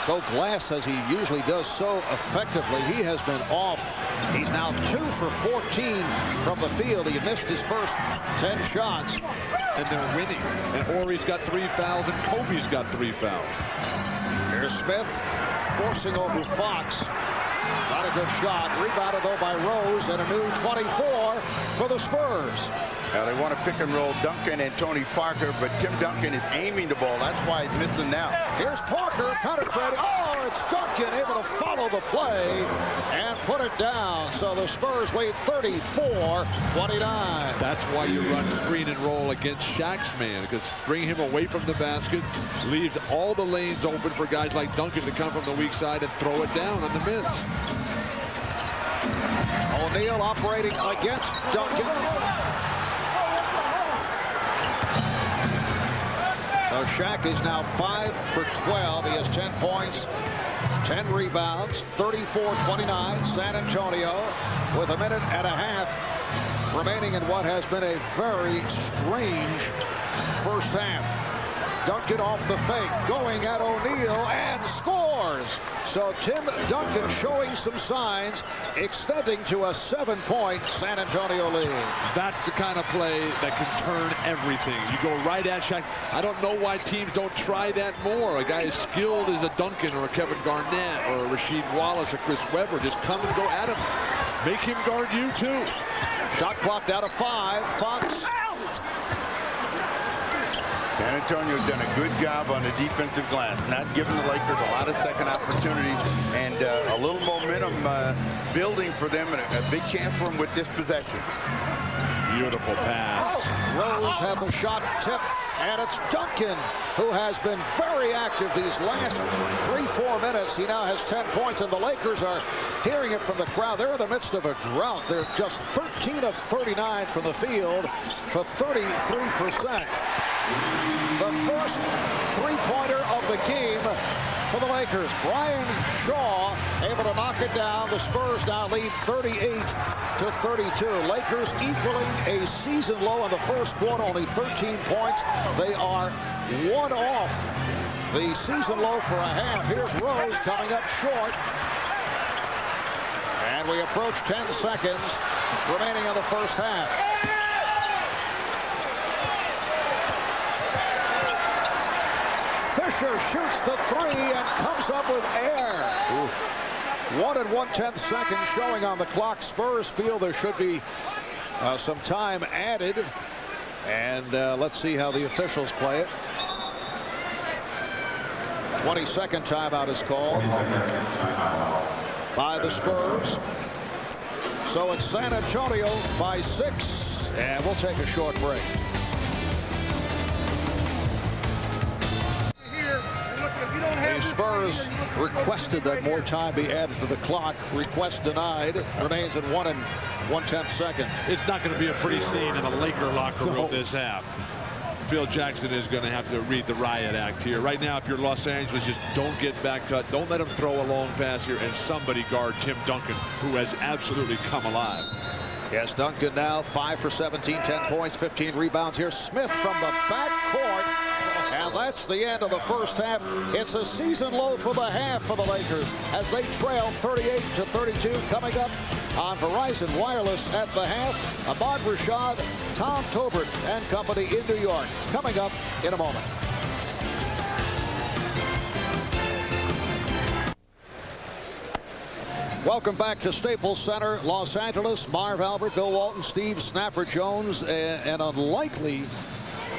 go glass as he usually does so effectively. He has been off. He's now 2 for 14 from the field. He missed his first 10 shots. And they're winning. And Ori's got 3 fouls and Kobe's got 3 fouls. Here's Smith forcing over Fox. Not a good shot. Rebounded though by Rose, and a new 24 for the Spurs. Now they want to pick and roll Duncan and Tony Parker, but Tim Duncan is aiming the ball. That's why he's missing now. Here's Parker penetrating. Oh, it's Duncan able to follow the play and put it down. So the Spurs lead 34-29. That's why you run screen and roll against Shaq's man, because bring him away from the basket, leaves all the lanes open for guys like Duncan to come from the weak side and throw it down on the miss. O'Neal operating against Duncan. So Shaq is now 5 for 12. He has 10 points, 10 rebounds, 34-29. San Antonio with a minute and a half remaining in what has been a very strange first half. Duncan off the fake, going at O'Neal, and scores. So Tim Duncan showing some signs, extending to a 7-point San Antonio lead. That's the kind of play that can turn everything. You go right at Shaq. I don't know why teams don't try that more. A guy as skilled as a Duncan or a Kevin Garnett or a Rasheed Wallace or Chris Webber, just come and go at him. Make him guard you too. Shot clock down to 5. Fox. San Antonio's done a good job on the defensive glass, not giving the Lakers a lot of second opportunities, and a little momentum building for them, and a big chance for them with this possession. Beautiful pass. Rose had the shot tipped, and it's Duncan who has been very active these last 3-4 minutes. He now has 10 points, and the Lakers are hearing it from the crowd. They're in the midst of a drought. They're just 13 of 39 from the field for 33%. The first three-pointer of the game for the Lakers. Brian Shaw able to knock it down. The Spurs now lead 38-32. Lakers equaling a season low in the first quarter, only 13 points. They are 1 off the season low for a half. Here's Rose coming up short. And we approach 10 seconds remaining in the first half. Fisher shoots the 3 and comes up with air. 1 1/10 seconds showing on the clock. Spurs feel there should be some time added. And let's see how the officials play it. 22nd timeout is called by the Spurs. So it's San Antonio by 6. And we'll take a short break. The Spurs requested that more time be added to the clock. Request denied. Remains at 1 1/10 seconds. It's not going to be a pretty scene in the Laker locker room this half. Phil Jackson is going to have to read the riot act here. Right now, if you're Los Angeles, just don't get back cut. Don't let him throw a long pass here, and somebody guard Tim Duncan, who has absolutely come alive. Yes, Duncan now 5 for 17, 10 points, 15 rebounds here. Smith from the backcourt. And that's the end of the first half. It's a season low for the half for the Lakers as they trail 38-32. Coming up on Verizon Wireless at the half, Ahmad Rashad, Tom Tobert and company in New York. Coming up in a moment. Welcome back to Staples Center, Los Angeles. Marv Albert, Bill Walton, Steve Snapper Jones. An unlikely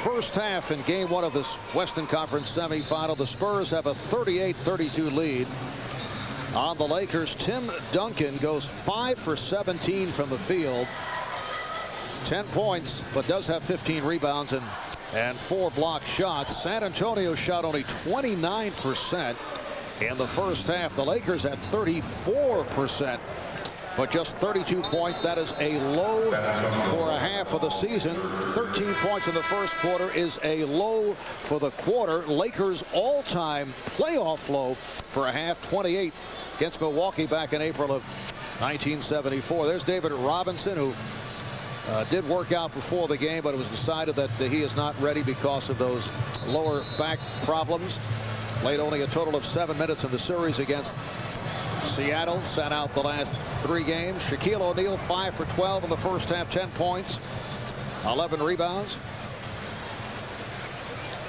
first half in game 1 of this Western Conference semifinal. The Spurs have a 38-32 lead on the Lakers. Tim Duncan goes 5 for 17 from the field. 10 points, but does have 15 rebounds and 4 blocked shots. San Antonio shot only 29% in the first half. The Lakers at 34%. But just 32 points. That is a low for a half of the season. 13 points in the first quarter is a low for the quarter. Lakers all-time playoff low for a half, 28 against Milwaukee back in April of 1974. There's David Robinson, who did work out before the game, but it was decided that he is not ready because of those lower back problems. Played only a total of 7 minutes in the series against Seattle. Sat out the last 3 games. Shaquille O'Neal 5 for 12 in the first half, 10 points, 11 rebounds.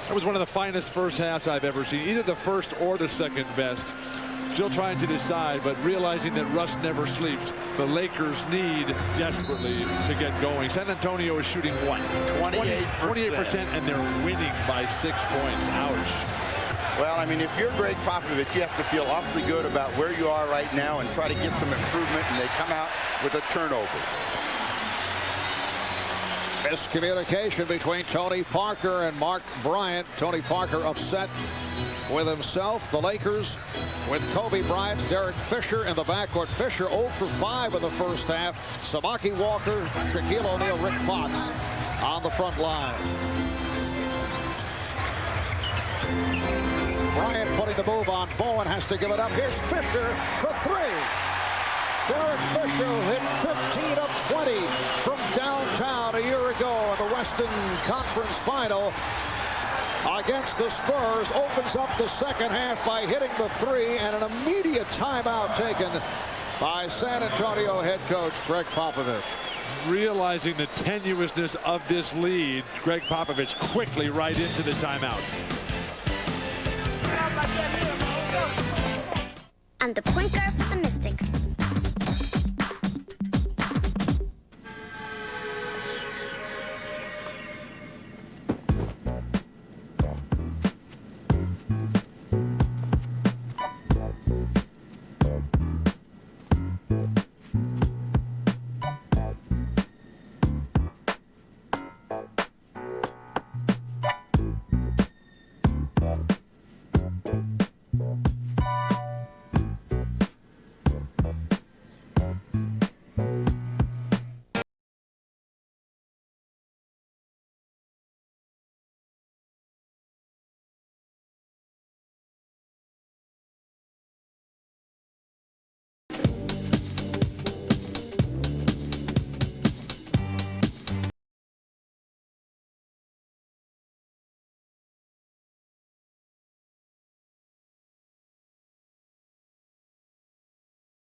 That was one of the finest first halves I've ever seen. Either the first or the second best. Still trying to decide, but realizing that rust never sleeps. The Lakers need desperately to get going. San Antonio is shooting what? 28%, and they're winning by 6 points. Ouch. Well, I mean, if you're Greg Popovich, you have to feel awfully good about where you are right now and try to get some improvement, and they come out with a turnover. Miscommunication between Tony Parker and Mark Bryant. Tony Parker upset with himself. The Lakers with Kobe Bryant, Derek Fisher in the backcourt. Fisher 0 for 5 in the first half. Samaki Walker, Shaquille O'Neal, Rick Fox on the front line. Bryant putting the move on. Bowen has to give it up. Here's Fisher for 3. Derek Fisher hit 15 of 20 from downtown a year ago in the Western Conference Final against the Spurs. Opens up the second half by hitting the 3, and an immediate timeout taken by San Antonio head coach Greg Popovich. Realizing the tenuousness of this lead, Greg Popovich quickly right into the timeout. And the point guard for the Mystics.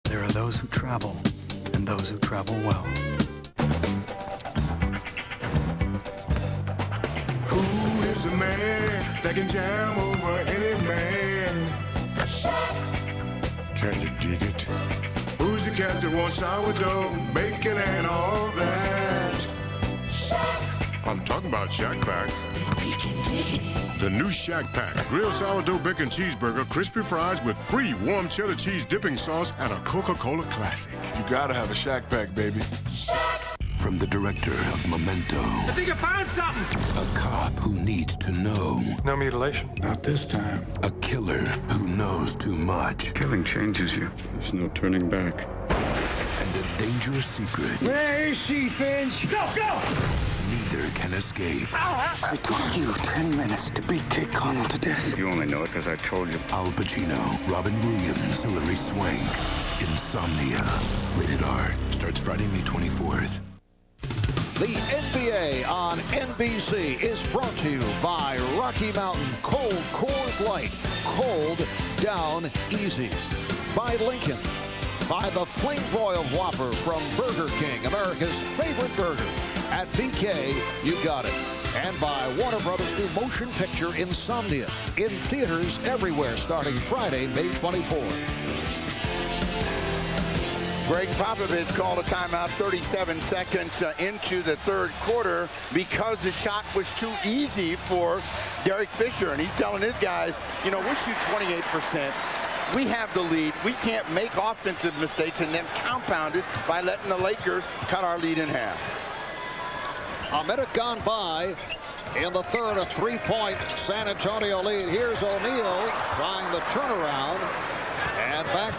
There are those who travel, and those who travel well. Who is the man that can jam over any man? Shaq. Can you dig it? Who's the cat that wants sourdough, bacon, and all that? I'm talking about Shaq Pack. The new Shaq Pack. Grilled sourdough bacon cheeseburger, crispy fries with free warm cheddar cheese dipping sauce, and a Coca-Cola Classic. You gotta have a Shaq Pack, baby. From the director of Memento. I think I found something. A cop who needs to know. No mutilation. Not this time. A killer who knows too much. Killing changes you. There's no turning back. And a dangerous secret. Where is she, Finch? Go, go! Neither can escape. I told you 10 minutes to beat Kid Connell to death. You only know it because I told you. Al Pacino, Robin Williams, Hilary Swank. Insomnia. Rated R. Starts Friday, May 24th. The NBA on NBC is brought to you by Rocky Mountain Cold Coors Light. Cold down easy. By Lincoln. By the Flame Broiled Whopper from Burger King, America's favorite burger. At BK, you got it. And by Warner Brothers' new motion picture Insomnia. In theaters everywhere starting Friday, May 24th. Greg Popovich called a timeout 37 seconds into the third quarter because the shot was too easy for Derek Fisher. And he's telling his guys, you know, we'll shoot 28%. We have the lead. We can't make offensive mistakes and then compound it by letting the Lakers cut our lead in half. A minute gone by in the third, a three-point San Antonio lead. Here's O'Neal trying the turnaround. And back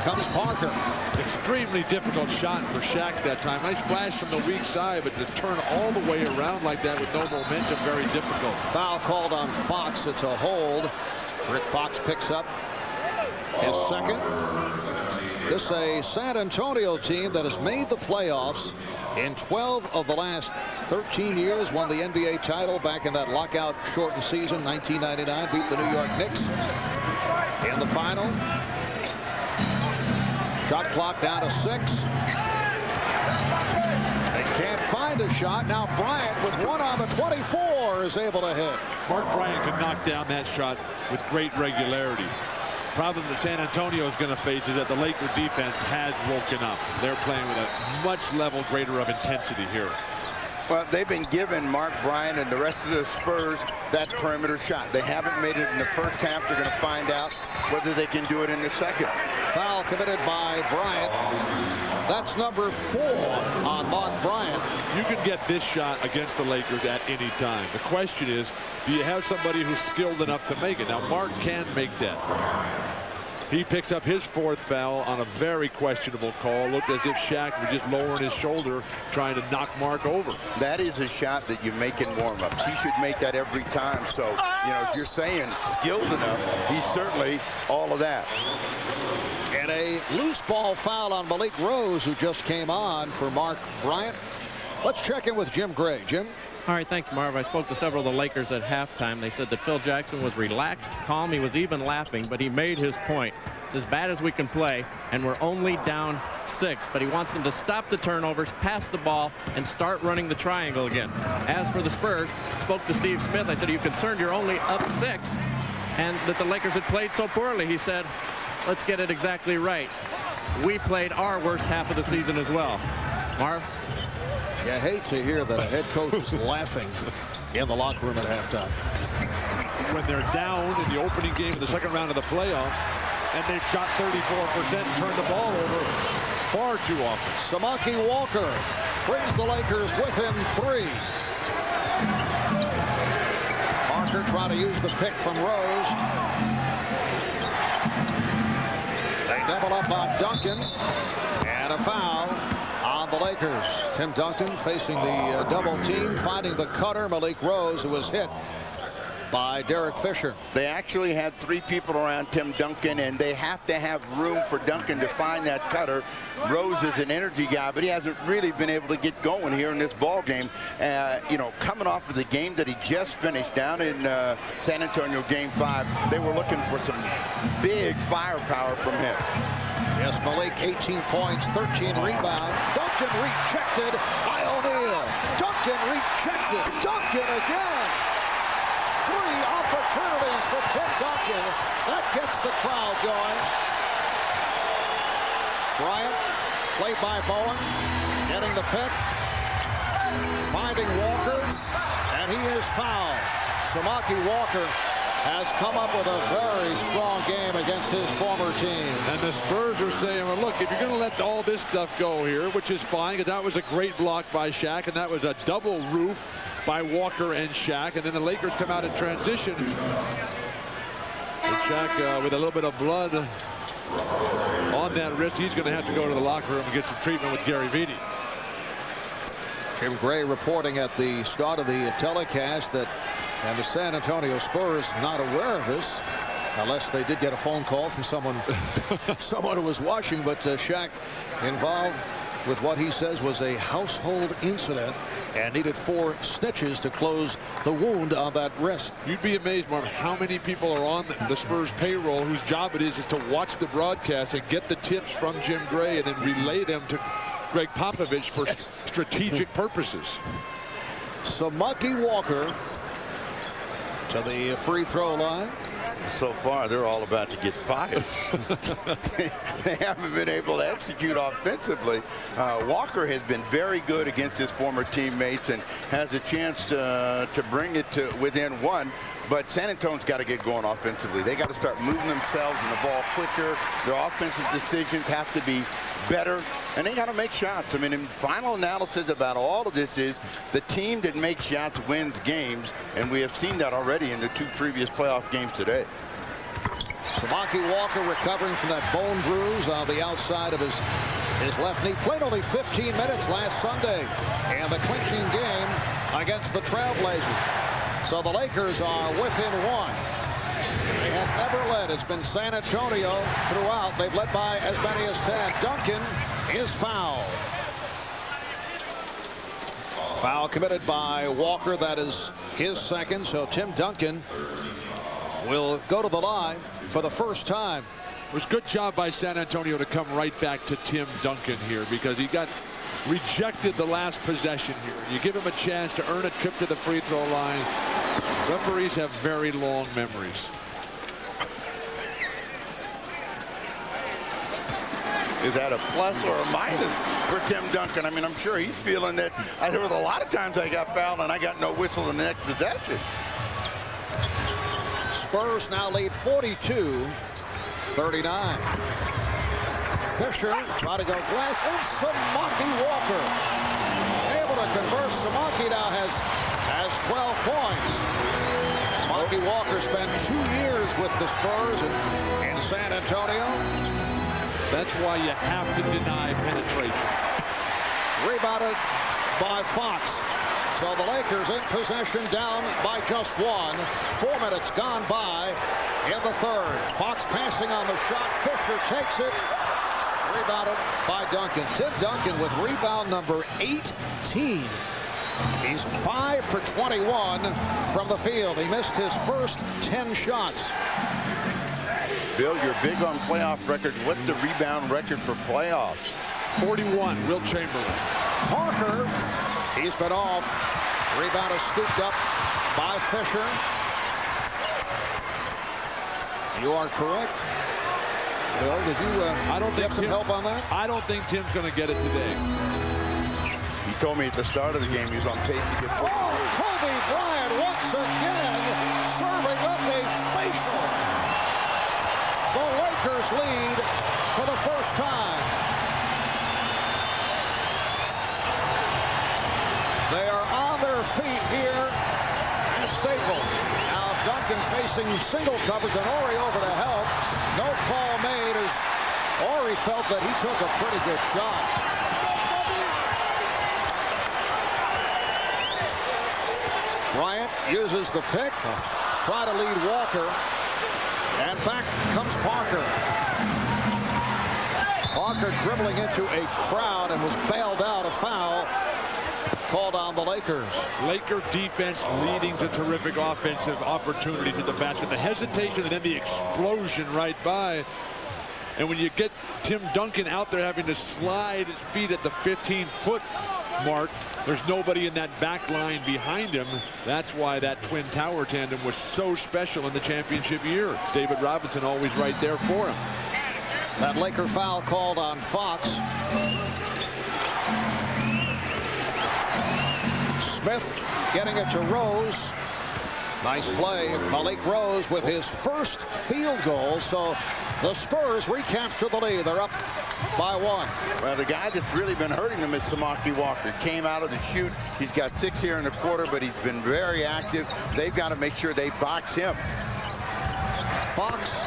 comes Parker. Extremely difficult shot for Shaq that time. Nice flash from the weak side, but to turn all the way around like that with no momentum, very difficult. Foul called on Fox. It's a hold. Rick Fox picks up his second. This is a San Antonio team that has made the playoffs in 12 of the last 13 years, won the NBA title back in that lockout shortened season, 1999, beat the New York Knicks in the final. Shot clock down to 6. They can't find a shot. Now Bryant with one on the 24 is able to hit. Mark Bryant could knock down that shot with great regularity. Problem that San Antonio is going to face is that the Laker defense has woken up. They're playing with a much level greater of intensity here. Well, they've been giving Mark Bryant and the rest of the Spurs that perimeter shot. They haven't made it in the first half. They're going to find out whether they can do it in the second. Foul committed by Bryant. That's number 4 on Mark Bryant. You can get this shot against the Lakers at any time. The question is, do you have somebody who's skilled enough to make it? Now, Mark can make that. He picks up his 4th foul on a very questionable call. Looked as if Shaq was just lowering his shoulder, trying to knock Mark over. That is a shot that you make in warm-ups. He should make that every time. So, you know, if you're saying skilled enough, he's certainly all of that. And a loose ball foul on Malik Rose, who just came on for Mark Bryant. Let's check in with Jim Gray. Jim? All right, thanks, Marv. I spoke to several of the Lakers at halftime. They said that Phil Jackson was relaxed, calm. He was even laughing, but he made his point. It's as bad as we can play, and we're only down 6. But he wants them to stop the turnovers, pass the ball, and start running the triangle again. As for the Spurs, spoke to Steve Smith. I said, are you concerned you're only up 6 and that the Lakers had played so poorly? He said, let's get it exactly right. We played our worst half of the season as well. Marv? You hate to hear that a head coach is laughing in the locker room at halftime. When they're down in the opening game of the second round of the playoffs, and they've shot 34% and turned the ball over far too often. Samaki Walker brings the Lakers within 3. Parker trying to use the pick from Rose. They double up on Duncan, and a foul on the Lakers. Tim Duncan facing the double team, finding the cutter, Malik Rose, who was hit by Derek Fisher. They actually had 3 people around Tim Duncan, and they have to have room for Duncan to find that cutter. Rose is an energy guy, but he hasn't really been able to get going here in this ball game. You know, coming off of the game that he just finished down in San Antonio Game 5, they were looking for some big firepower from him. Yes, Malik, 18 points, 13 rebounds. Duncan rejected by O'Neal. Duncan rejected. Duncan again. 3 opportunities for Tim Duncan. That gets the crowd going. Bryant, played by Bowen, getting the pick, finding Walker, and he is fouled. Samaki Walker has come up with a very strong game against his former team. And the Spurs are saying, well, look, if you're going to let all this stuff go here, which is fine, because that was a great block by Shaq, and that was a double roof by Walker and Shaq, and then the Lakers come out in transition. And Shaq with a little bit of blood on that wrist. He's going to have to go to the locker room and get some treatment with Gary Vitti. Jim Gray reporting at the start of the telecast that and the San Antonio Spurs not aware of this, unless they did get a phone call from someone who was watching. But Shaq involved with what he says was a household incident and needed 4 stitches to close the wound on that wrist. You'd be amazed, Marv, how many people are on the Spurs payroll whose job it is to watch the broadcast and get the tips from Jim Gray and then relay them to Greg Popovich for strategic purposes. Samaki Walker to the free throw line. So far, they're all about to get fired. They haven't been able to execute offensively. Walker has been very good against his former teammates and has a chance to bring it to within 1. But San Antonio's got to get going offensively. They got to start moving themselves and the ball quicker. Their offensive decisions have to be better, and they got to make shots. I mean, in final analysis about all of this is the team that makes shots wins games, and we have seen that already in the 2 previous playoff games today. Samaki Walker recovering from that bone bruise on the outside of his left knee. Played only 15 minutes last Sunday in the clinching game against the Trailblazers. So the Lakers are within 1. They have never led. It's been San Antonio throughout. They've led by as many as 10. Duncan is fouled. Foul committed by Walker. That is his second. So Tim Duncan will go to the line for the first time. It was a good job by San Antonio to come right back to Tim Duncan here, because he got rejected the last possession here. You give him a chance to earn a trip to the free throw line. Referees have very long memories. Is that a plus or a minus for Tim Duncan? I mean, I'm sure he's feeling that. There was a lot of times I got fouled and I got no whistle in the next possession. Spurs now lead 42-39. Fisher trying to go glass, and Samaki Walker able to convert. Samaki now has 12 points. Samaki Walker spent 2 years with the Spurs in San Antonio. That's why you have to deny penetration. Rebounded by Fox. So the Lakers in possession, down by just 1. 4 minutes gone by in the third. Fox passing on the shot. Fisher takes it. Rebounded by Duncan. Tim Duncan with rebound number 18. He's 5 for 21 from the field. He missed his first 10 shots. Bill, you're big on playoff records. What's the rebound record for playoffs? 41, Wilt Chamberlain. Parker, he's been off. Rebound is scooped up by Fisher. You are correct. Bill, did you get some help on that? I don't think Tim's going to get it today. He told me at the start of the game he was on pace to get 40. Kobe Bryant once again serving up a facial. The Lakers lead for the first time. They are on their feet here at Staples. Now Duncan facing single coverage and Ori over to help. No call made as Ori felt that he took a pretty good shot. Bryant uses the pick, try to lead Walker, and back comes Parker. Parker dribbling into a crowd and was bailed out. A foul called on the Lakers. Laker defense leading to terrific offensive opportunities at the basket. The hesitation and then the explosion right by. And when you get Tim Duncan out there having to slide his feet at the 15-foot mark, there's nobody in that back line behind him. That's why that twin tower tandem was so special in the championship year. David Robinson always right there for him. That Laker foul called on Fox. Smith getting it to Rose. Nice play. Malik Rose with his first field goal. So the Spurs recapture the lead. They're up by 1. Well, the guy that's really been hurting them is Samaki Walker. Came out of the chute. He's got 6 here in the quarter, but he's been very active. They've got to make sure they box him. Fox.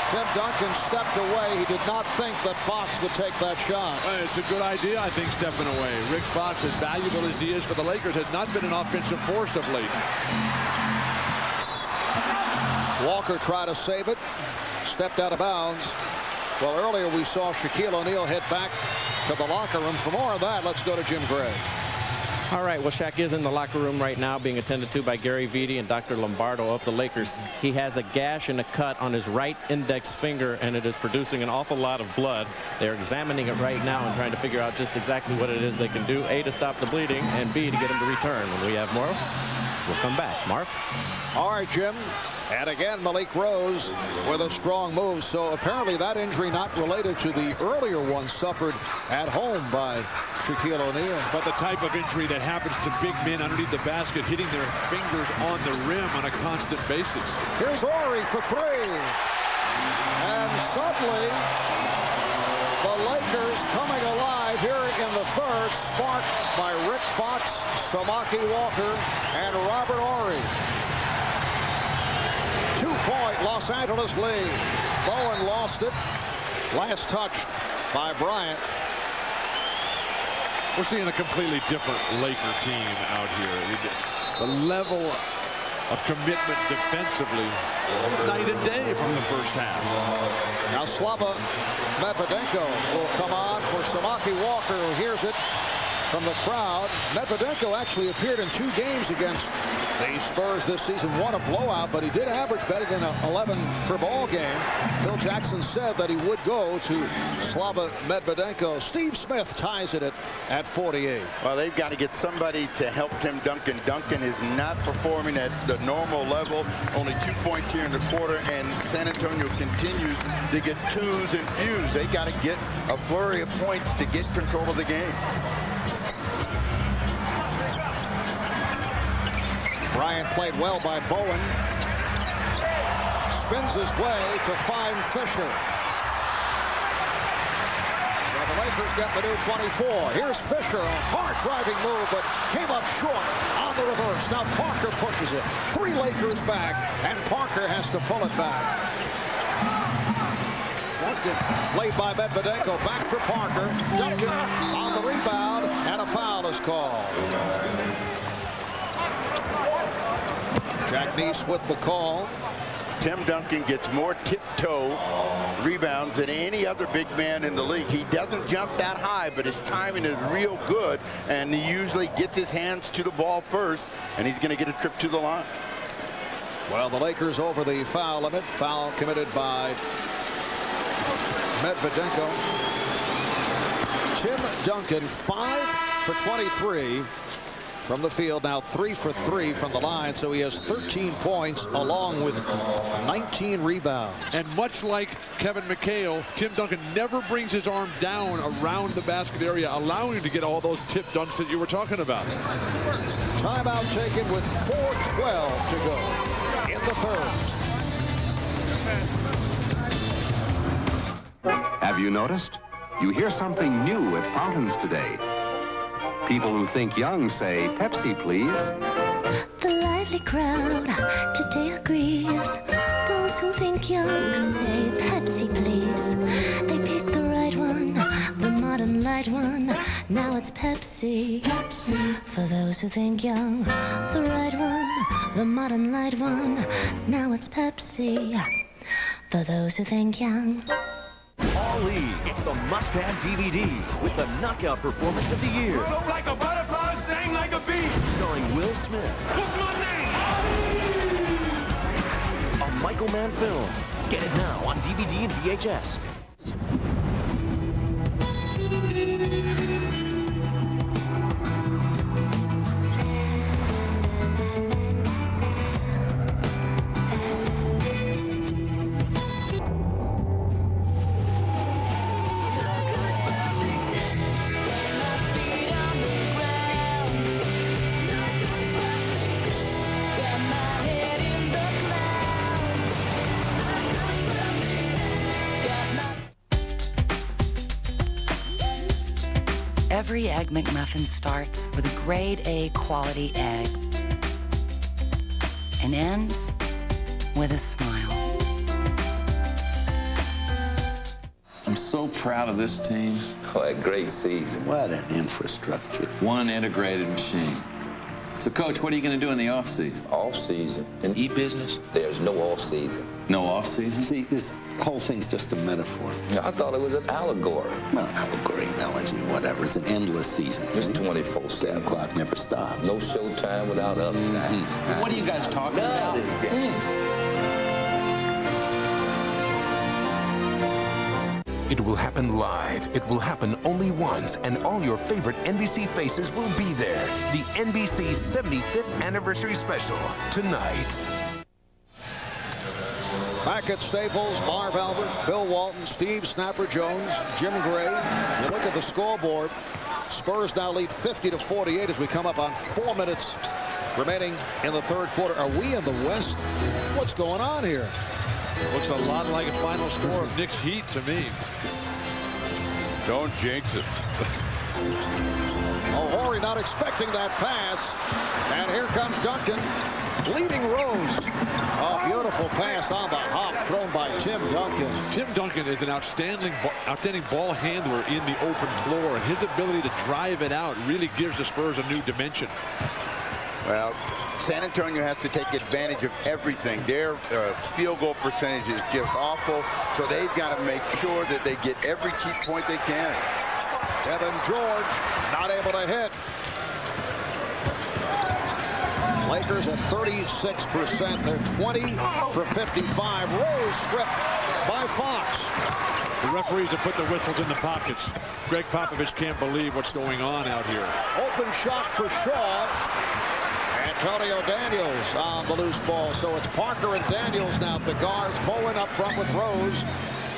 Tim Duncan stepped away. He did not think that Fox would take that shot. It's a good idea, I think, stepping away. Rick Fox, as valuable as he is for the Lakers, has not been an offensive force of late. Walker tried to save it. Stepped out of bounds. Well, earlier we saw Shaquille O'Neal head back to the locker room. For more of that, let's go to Jim Gray. All right, well, Shaq is in the locker room right now being attended to by Gary Vitti and Dr. Lombardo of the Lakers. He has a gash and a cut on his right index finger, and it is producing an awful lot of blood. They're examining it right now and trying to figure out just exactly what it is they can do, A, to stop the bleeding, and B, to get him to return. When we have more, we'll come back. Mark? All right, Jim. And again, Malik Rose with a strong move. So apparently that injury not related to the earlier one suffered at home by Shaquille O'Neal. But the type of injury that happens to big men underneath the basket, hitting their fingers on the rim on a constant basis. Here's Horry for 3. And suddenly, the Lakers coming alive here in the third, sparked by Rick Fox, Samaki Walker, and Robert Horry. 2-point Los Angeles lead. Bowen lost it. Last touch by Bryant. We're seeing a completely different Laker team out here. The level of commitment defensively, night and day from the first half. Now Slava Medvedenko will come on for Samaki Walker, who hears it from the crowd. Medvedenko actually appeared in 2 games against the Spurs this season. Won a blowout, but he did average better than 11 per ball game. Phil Jackson said that he would go to Slava Medvedenko. Steve Smith ties it at 48. Well, they've got to get somebody to help Tim Duncan. Duncan is not performing at the normal level. Only 2 points here in the quarter, and San Antonio continues to get 2s and fews. They got to get a flurry of points to get control of the game. Bryant played well by Bowen. Spins his way to find Fisher. So the Lakers get the new 24. Here's Fisher, a hard driving move, but came up short on the reverse. Now Parker pushes it. 3 Lakers back, and Parker has to pull it back. Duncan laid by Medvedenko, back for Parker. Duncan on the rebound, and a foul is called. Jack Neese with the call. Tim Duncan gets more tiptoe rebounds than any other big man in the league. He doesn't jump that high, but his timing is real good, and he usually gets his hands to the ball first, and he's going to get a trip to the line. Well, the Lakers over the foul limit. Foul committed by Medvedenko. Tim Duncan 5 for 23 from the field, now 3 for 3 from the line, so he has 13 points along with 19 rebounds. And much like Kevin McHale, Tim Duncan never brings his arm down around the basket area, allowing him to get all those tip dunks that you were talking about. Timeout taken with 4:12 to go in the third. Have you noticed? You hear something new at fountains today. People who think young say, Pepsi, please. The lively crowd today agrees. Those who think young say, Pepsi, please. They pick the right one, the modern light one. Now it's Pepsi. Pepsi. For those who think young, the right one, the modern light one. Now it's Pepsi. For those who think young. Ali, it's the must-have DVD with the knockout performance of the year. Float like a butterfly, sting like a bee. Starring Will Smith. What's my name? A Michael Mann film. Get it now on DVD and VHS. Every Egg McMuffin starts with a grade A quality egg and ends with a smile. I'm so proud of this team. What a great season. What an infrastructure. One integrated machine. So, Coach, what are you going to do in the offseason? Off-season. In e-business, there's no off-season. No off-season? See, this whole thing's just a metaphor. I thought it was an allegory. Well, allegory, analogy, whatever. It's an endless season. It's 24/7. The clock never stops. No showtime without uptime. What are you guys talking about? This game. It will happen live. It will happen only once, and all your favorite NBC faces will be there. The NBC 75th Anniversary Special, tonight. Back at Staples, Marv Albert, Bill Walton, Steve Snapper Jones, Jim Gray. You look at the scoreboard. Spurs now lead 50-48 as we come up on 4 minutes remaining in the third quarter. Are we in the West? What's going on here? Looks a lot like a final score of Knicks Heat to me. Don't jinx it. Oh, Horry not expecting that pass. And here comes Duncan, leading Rose. Oh, beautiful pass on the hop thrown by Tim Duncan. Tim Duncan is an outstanding ball handler in the open floor, and his ability to drive it out really gives the Spurs a new dimension. Well, San Antonio has to take advantage of everything. Their field goal percentage is just awful, so they've got to make sure that they get every cheap point they can. Kevin George not able to hit. Lakers at 36%. They're 20 for 55. Rose stripped by Fox. The referees have put the whistles in the pockets. Greg Popovich can't believe what's going on out here. Open shot for Shaw. Antonio Daniels on the loose ball. So it's Parker and Daniels now. The guards. Bowen up front with Rose.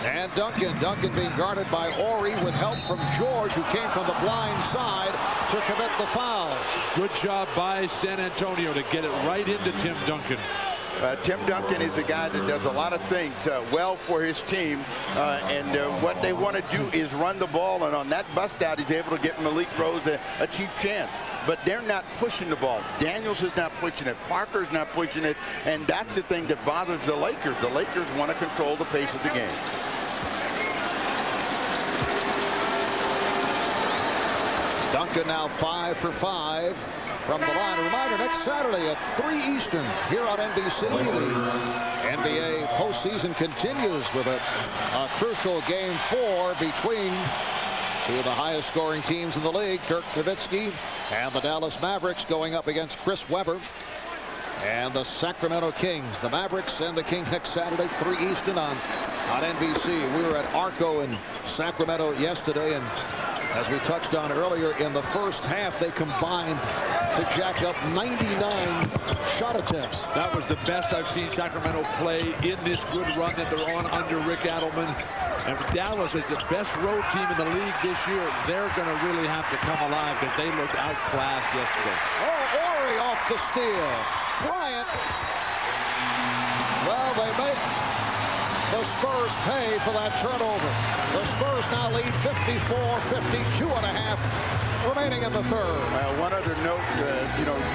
And Duncan. Duncan being guarded by Horry with help from George, who came from the blind side to commit the foul. Good job by San Antonio to get it right into Tim Duncan. Tim Duncan is a guy that does a lot of things well for his team. What they want to do is run the ball. And on that bust out, he's able to get Malik Rose a cheap chance. But they're not pushing the ball. Daniels is not pushing it. Parker's not pushing it. And that's the thing that bothers the Lakers. The Lakers want to control the pace of the game. Duncan now 5 for 5 from the line. A reminder, next Saturday at 3 Eastern here on NBC. The NBA postseason continues with a crucial Game 4 between two of the highest scoring teams in the league, Dirk Nowitzki and the Dallas Mavericks, going up against Chris Webber and the Sacramento Kings. The Mavericks and the Kings next Saturday, 3 Eastern on NBC. We were at Arco in Sacramento yesterday, and as we touched on earlier, in the first half, they combined to jack up 99 shot attempts. That was the best I've seen Sacramento play in this good run that they're on under Rick Adelman. And Dallas is the best road team in the league this year. They're going to really have to come alive because they looked outclassed yesterday. Oh, Horry off the steal. Bryant. Well, they make the Spurs pay for that turnover. The Spurs now lead 54-52 and a half remaining in the third. One other note,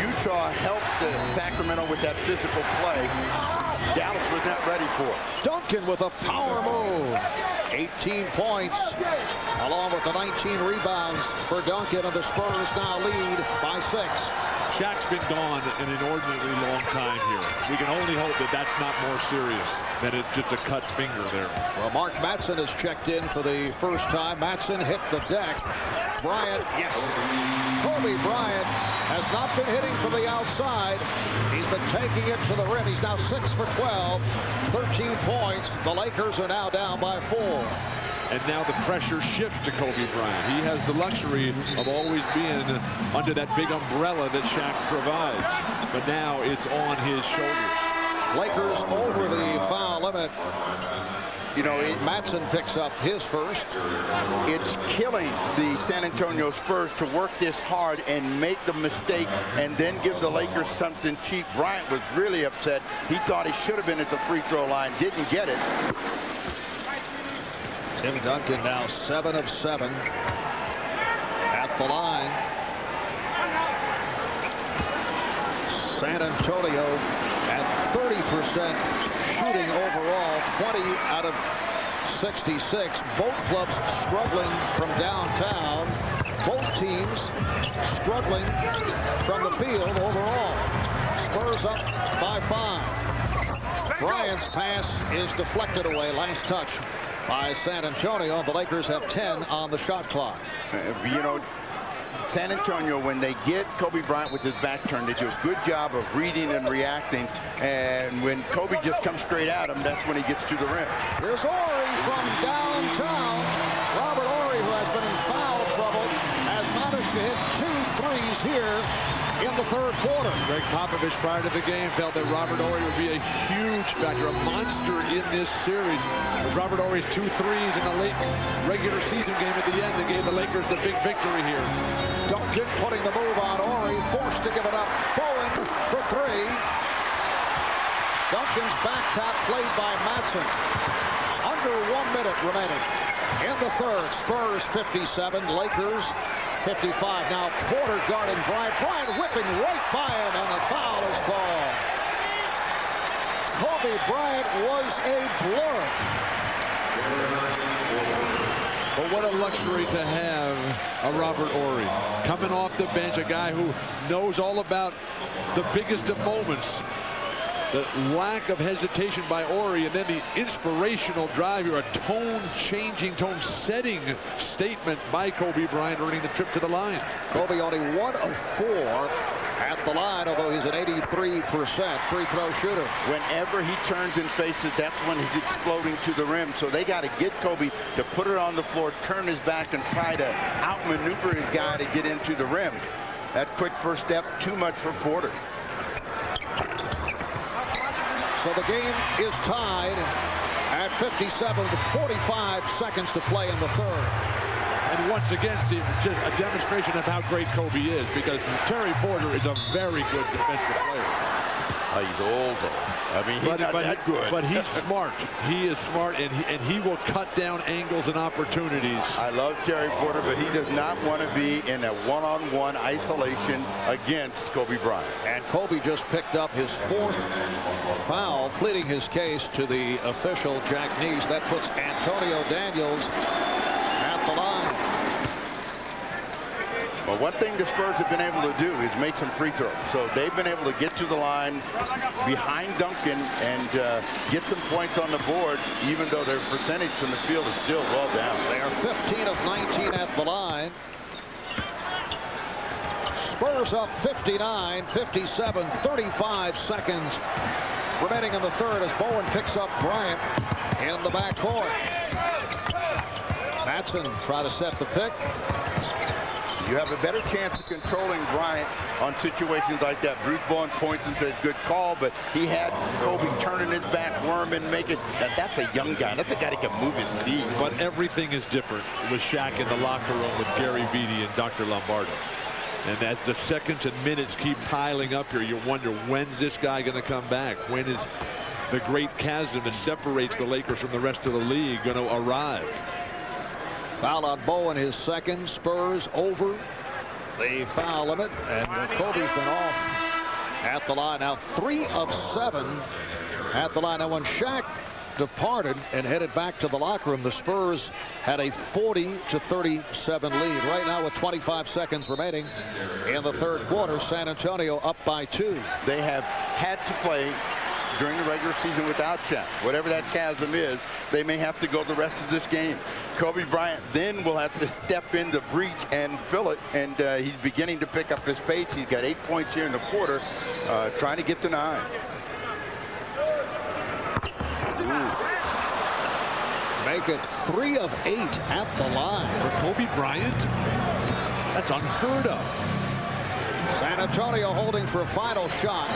Utah helped Sacramento with that physical play. Dallas was not ready for it. Duncan with a power move. 18 points along with the 19 rebounds for Duncan, and the Spurs now lead by 6. Shaq's been gone an inordinately long time here. We can only hope that that's not more serious than it's just a cut finger there. Well, Mark Matson has checked in for the first time. Matson hit the deck. Bryant, yes. Kobe Bryant has not been hitting from the outside. He's been taking it to the rim. He's now 6 for 12, 13 points. The Lakers are now down by 4. And now the pressure shifts to Kobe Bryant. He has the luxury of always being under that big umbrella that Shaq provides. But now it's on his shoulders. Lakers over the foul limit. Matson picks up his first. It's killing the San Antonio Spurs to work this hard and make the mistake and then give the Lakers something cheap. Bryant was really upset. He thought he should have been at the free throw line, didn't get it. Tim Duncan now 7 of 7 at the line. San Antonio at 30% shooting overall, 20 out of 66. Both clubs struggling from downtown. Both teams struggling from the field overall. Spurs up by 5. Bryant's pass is deflected away. Last touch by San Antonio. The Lakers have 10 on the shot clock. You know, San Antonio, when they get Kobe Bryant with his back turned, they do a good job of reading and reacting. And when Kobe just comes straight at him, that's when he gets to the rim. Here's Horry from downtown. Robert Horry, who has been in foul trouble, has managed to hit 2 threes here in the third quarter. Greg Popovich, prior to the game, felt that Robert Horry would be a huge factor, a monster in this series. With Robert Horry's 2 threes in the late regular season game at the end, that gave the Lakers the big victory here. Duncan putting the move on Horry, forced to give it up. Bowen for 3. Duncan's back tap played by Matson. Under 1 minute remaining in the third. Spurs 57, Lakers 55. Now Porter guarding Bryant. Bryant whipping right by him, and the foul is called. Kobe Bryant was a blur. But what a luxury to have a Robert Horry. Coming off the bench, a guy who knows all about the biggest of moments. The lack of hesitation by Horry, and then the inspirational drive here, a tone-changing, tone-setting statement by Kobe Bryant, earning the trip to the line. Kobe only 1 of 4 at the line, although he's an 83% free throw shooter. Whenever he turns and faces, that's when he's exploding to the rim. So they got to get Kobe to put it on the floor, turn his back, and try to outmaneuver his guy to get into the rim. That quick first step, too much for Porter. So the game is tied at 57 with 45 seconds to play in the third. And once again, Steve, just a demonstration of how great Kobe is, because Terry Porter is a very good defensive player. He's old, though. I mean, he's not that good. But he's smart. He is smart, and he will cut down angles and opportunities. I love Terry Porter, but he does not want to be in a one-on-one isolation against Kobe Bryant. And Kobe just picked up his 4th foul, pleading his case to the official, Jack Neese. That puts Antonio Daniels at the line. Well, one thing the Spurs have been able to do is make some free throws. So they've been able to get to the line behind Duncan and get some points on the board, even though their percentage from the field is still well down. They are 15 of 19 at the line. Spurs up 59, 57, 35 seconds remaining in the third as Bowen picks up Bryant in the backcourt. Matson try to set the pick. You have a better chance of controlling Bryant on situations like that. Bruce Bowen points and says, good call, but he had Kobe turning his back, worming, making. That's a young guy. That's a guy that can move his feet. But everything is different with Shaq in the locker room with Gary Vitti and Dr. Lombardo. And as the seconds and minutes keep piling up here, you wonder, when's this guy going to come back? When is the great chasm that separates the Lakers from the rest of the league going to arrive? Foul on Bowen, his second. Spurs over the foul limit, and Kobe's been off at the line. Now 3 of 7 at the line. Now when Shaq departed and headed back to the locker room, the Spurs had a 40-37 lead. Right now with 25 seconds remaining in the third quarter, San Antonio up by 2. They have had to play during the regular season without Shaq. Whatever that chasm is, they may have to go the rest of this game. Kobe Bryant then will have to step in the breach and fill it, and he's beginning to pick up his pace. He's got 8 points here in the quarter, trying to get to 9. Make it 3 of 8 at the line. For Kobe Bryant? That's unheard of. San Antonio holding for a final shot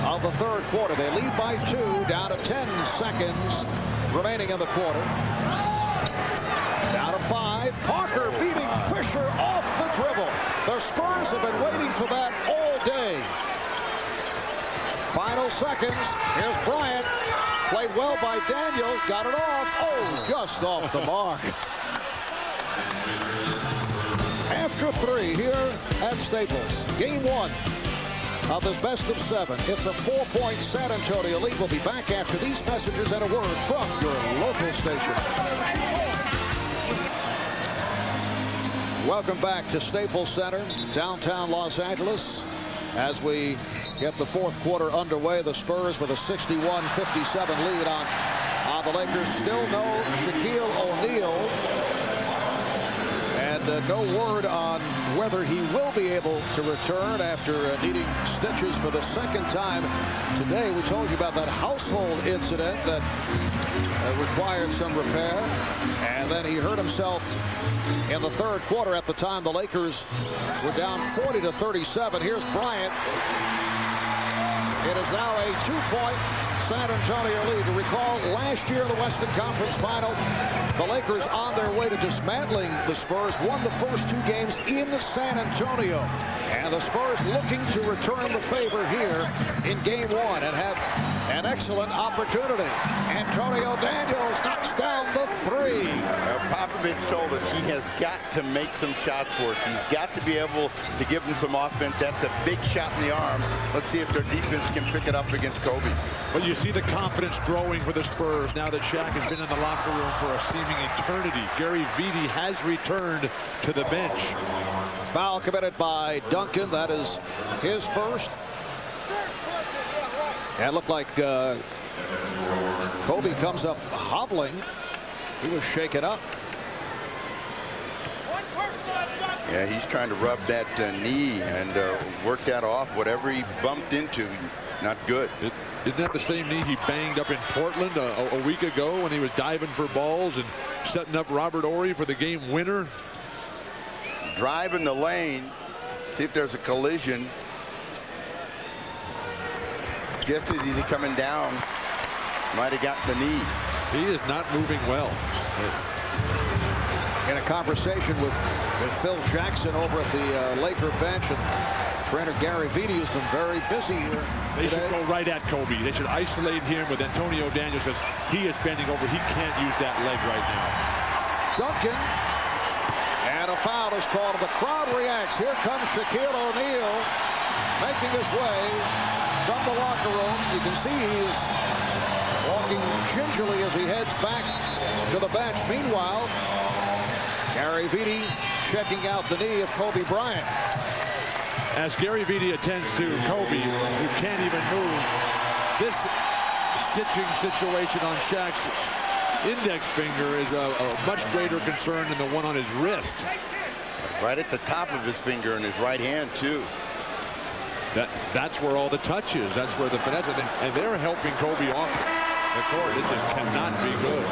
of the third quarter. They lead by 2, down to 10 seconds remaining in the quarter. Down to 5. Parker beating Fisher off the dribble. The Spurs have been waiting for that all day. Final seconds. Here's Bryant. Played well by Daniels. Got it off. Oh, just off the mark. After 3 here at Staples. Game 1 of this best of 7. It's a 4-point San Antonio lead. We'll be back after these messages and a word from your local station. Welcome back to Staples Center, downtown Los Angeles. As we get the fourth quarter underway, the Spurs with a 61-57 lead on the Lakers. Still no Shaquille O'Neal. And no word on whether he will be able to return after needing stitches for the second time today. We told you about that household incident that required some repair. And then he hurt himself in the third quarter. At the time, the Lakers were down 40-37. Here's Bryant. It is now a 2-point San Antonio lead. To recall, last year in the Western Conference Final, the Lakers, on their way to dismantling the Spurs, won the first 2 games in San Antonio. And the Spurs looking to return the favor here in Game 1 and have an excellent opportunity. Antonio Daniels knocks down the 3. Popovich told us he has got to make some shots for us. He's got to be able to give them some offense. That's a big shot in the arm. Let's see if their defense can pick it up against Kobe. Well, you see the confidence growing for the Spurs now that Shaq has been in the locker room for a seeming eternity. Gary Vitti has returned to the bench. Foul committed by Duncan. That is his first. And it looked like Kobe comes up hobbling. He was shaken up. Yeah, he's trying to rub that knee and work that off. Whatever he bumped into, not good. Isn't that the same knee he banged up in Portland a week ago when he was diving for balls and setting up Robert Horry for the game winner? Driving the lane, see if there's a collision. Just as he's coming down, might have got the knee. He is not moving well. In a conversation with Phil Jackson over at the Laker bench, and trainer Gary Vitti has been very busy here. They should go right at Kobe. They should isolate him with Antonio Daniels because he is bending over. He can't use that leg right now. Duncan. And a foul is called. The crowd reacts. Here comes Shaquille O'Neal making his way from the locker room. You can see he's walking gingerly as he heads back to the bench. Meanwhile, Gary Vitti checking out the knee of Kobe Bryant. As Gary Vitti attends to Kobe, who can't even move, this stitching situation on Shaq's index finger is a much greater concern than the one on his wrist. Right at the top of his finger in his right hand, too. That's where all the touch is. That's where the finesse is. And they're helping Kobe off the court. This cannot be good.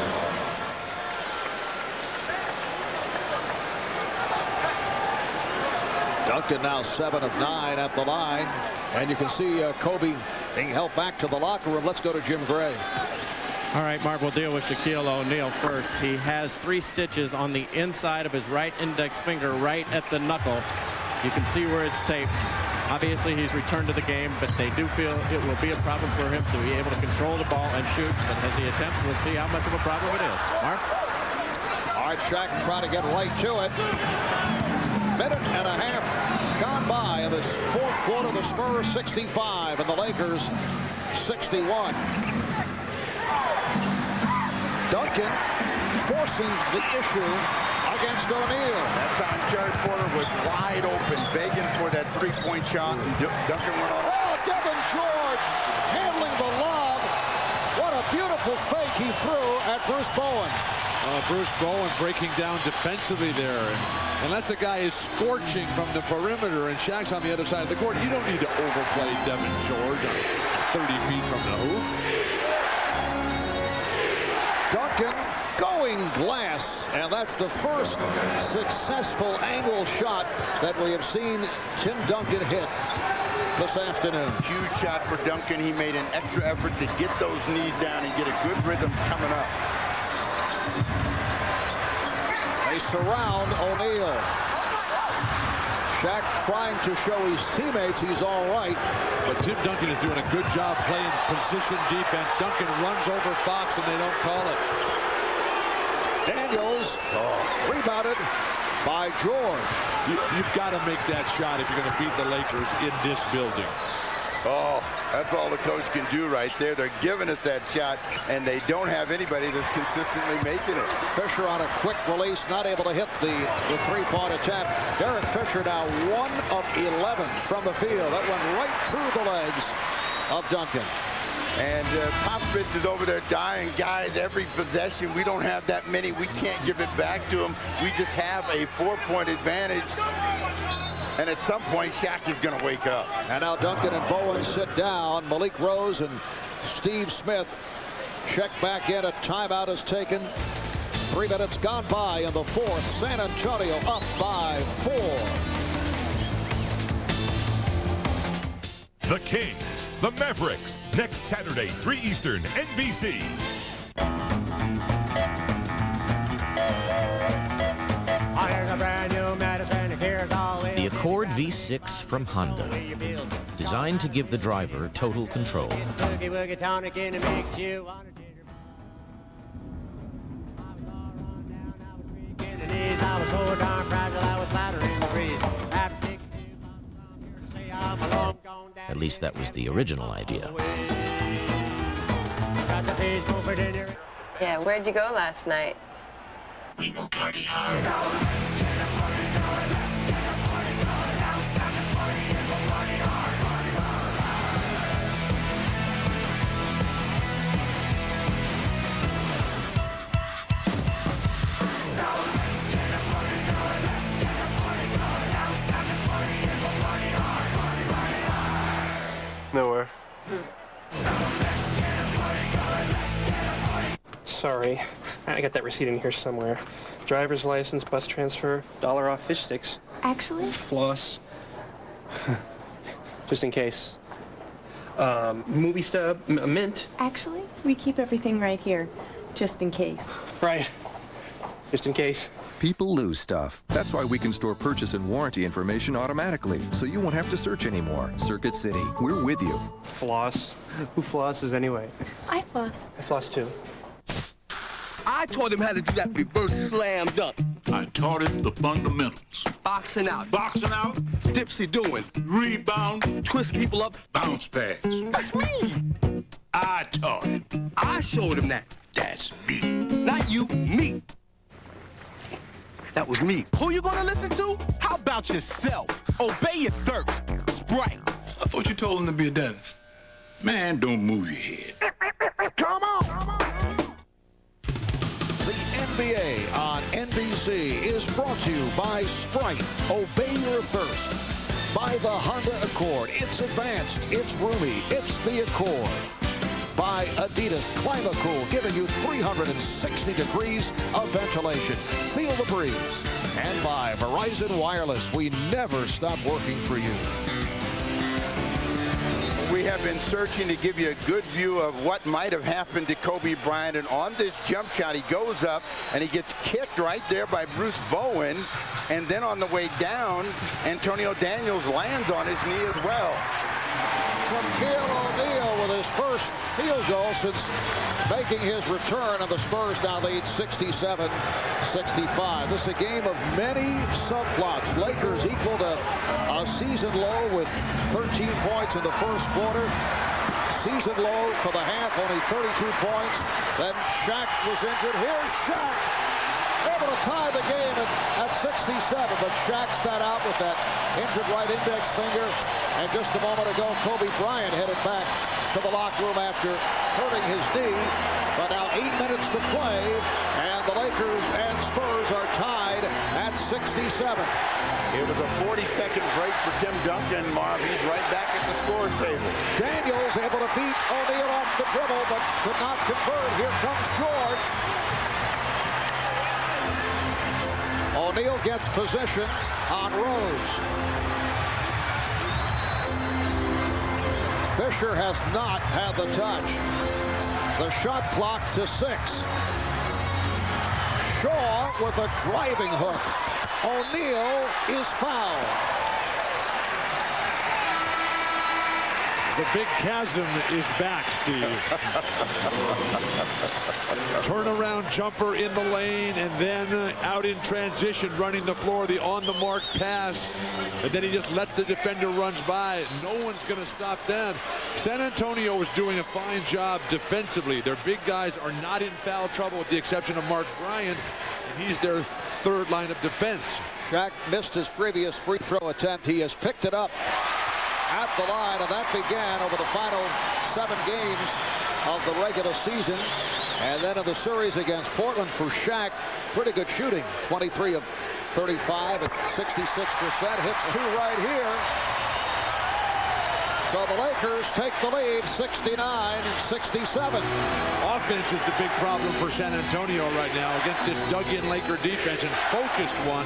Duncan now 7 of 9 at the line. And you can see Kobe being helped back to the locker room. Let's go to Jim Gray. All right, Mark, we'll deal with Shaquille O'Neal first. He has 3 stitches on the inside of his right index finger, right at the knuckle. You can see where it's taped. Obviously, he's returned to the game, but they do feel it will be a problem for him to be able to control the ball and shoot. But as he attempts, we'll see how much of a problem it is. Mark? All right, Shaq trying to get right to it. Minute and a half gone by in this fourth quarter. The Spurs 65 and the Lakers 61. Duncan forcing the issue against O'Neal. That time Jared Porter was wide open, begging for that three-point shot, and Duncan went off. Oh, Devin George handling the lob. What a beautiful fake he threw at Bruce Bowen. Bruce Bowen breaking down defensively there. Unless a guy is scorching from the perimeter and Shaq's on the other side of the court, you don't need to overplay Devin George 30 feet from the hoop. Duncan going glass, and that's the first successful angle shot that we have seen Tim Duncan hit this afternoon. Huge shot for Duncan. He made an extra effort to get those knees down and get a good rhythm coming up. They surround O'Neal. Shaq trying to show his teammates he's all right. But Tim Duncan is doing a good job playing position defense. Duncan runs over Fox and they don't call it. Daniels rebounded by George. You've got to make that shot if you're going to beat the Lakers in this building. Oh, that's all the coach can do right there. They're giving us that shot, and they don't have anybody that's consistently making it. Fisher on a quick release, not able to hit the three-point attempt. Derek Fisher now 1 of 11 from the field. That went right through the legs of Duncan. And Popovich is over there dying. Guys, every possession, we don't have that many. We can't give it back to him. We just have a 4-point advantage. And at some point, Shaq is going to wake up. And now Duncan and Bowen sit down. Malik Rose and Steve Smith check back in. A timeout is taken. 3 minutes gone by in the fourth. San Antonio up by 4. The Kings, the Mavericks, next Saturday, 3 Eastern, NBC. The Accord V6 from Honda, designed to give the driver total control. At least that was the original idea. Yeah, where'd you go last night? We will party hard. Nowhere. Sorry, I got that receipt in here somewhere. Driver's license, bus transfer, $1 off fish sticks. Actually? Floss. Just in case. Movie stub, mint. Actually, we keep everything right here, just in case. Right. Just in case. People lose stuff. That's why we can store purchase and warranty information automatically, so you won't have to search anymore. Circuit City, we're with you. Floss? Who flosses anyway? I floss. I floss too. I taught him how to do that reverse slam dunk. I taught him the fundamentals. Boxing out. Boxing out. Dipsy doing. Rebound. Twist people up. Bounce pass. That's me. I taught him. I showed him that. That's me. Not you, me. That was me. Who you gonna listen to? How about yourself? Obey your thirst. Sprite. I thought you told him to be a dentist. Man, don't move your head. Come on! The NBA on NBC is brought to you by Sprite. Obey your thirst. By the Honda Accord. It's advanced. It's roomy. It's the Accord. By Adidas ClimaCool, giving you 360 degrees of ventilation. Feel the breeze. And by Verizon Wireless, we never stop working for you. We have been searching to give you a good view of what might have happened to Kobe Bryant. And on this jump shot, he goes up and he gets kicked right there by Bruce Bowen. And then on the way down, Antonio Daniels lands on his knee as well. Shaquille O'Neal with his first field goal since making his return, and the Spurs now lead 67-65. This is a game of many subplots. Lakers equaled a season low with 13 points in the first quarter. Season low for the half, only 32 points. Then Shaq was injured. Here's Shaq, able to tie the game at 67, but Shaq sat out with that injured right index finger. And just a moment ago, Kobe Bryant headed back to the locker room after hurting his knee. But now 8 minutes to play, and the Lakers and Spurs are tied at 67. It was a 40-second break for Tim Duncan. Marv, he's right back at the scorer's table. Daniels able to beat O'Neal off the dribble, but could not convert. Here comes George. O'Neal gets position on Rose. Fisher has not had the touch. The shot clock to 6. Shaw with a driving hook. O'Neal is fouled. The big chasm is back, Steve. Turnaround jumper in the lane, and then out in transition, running the floor, the on-the-mark pass, and then he just lets the defender runs by. No one's going to stop them. San Antonio is doing a fine job defensively. Their big guys are not in foul trouble with the exception of Mark Bryant, and he's their third line of defense. Shaq missed his previous free throw attempt. He has picked it up at the line, and that began over the final 7 games of the regular season. And then in the series against Portland for Shaq, pretty good shooting. 23 of 35 at 66%. Hits 2 right here. So the Lakers take the lead, 69-67. Offense is the big problem for San Antonio right now against this dug-in Laker defense, and focused one.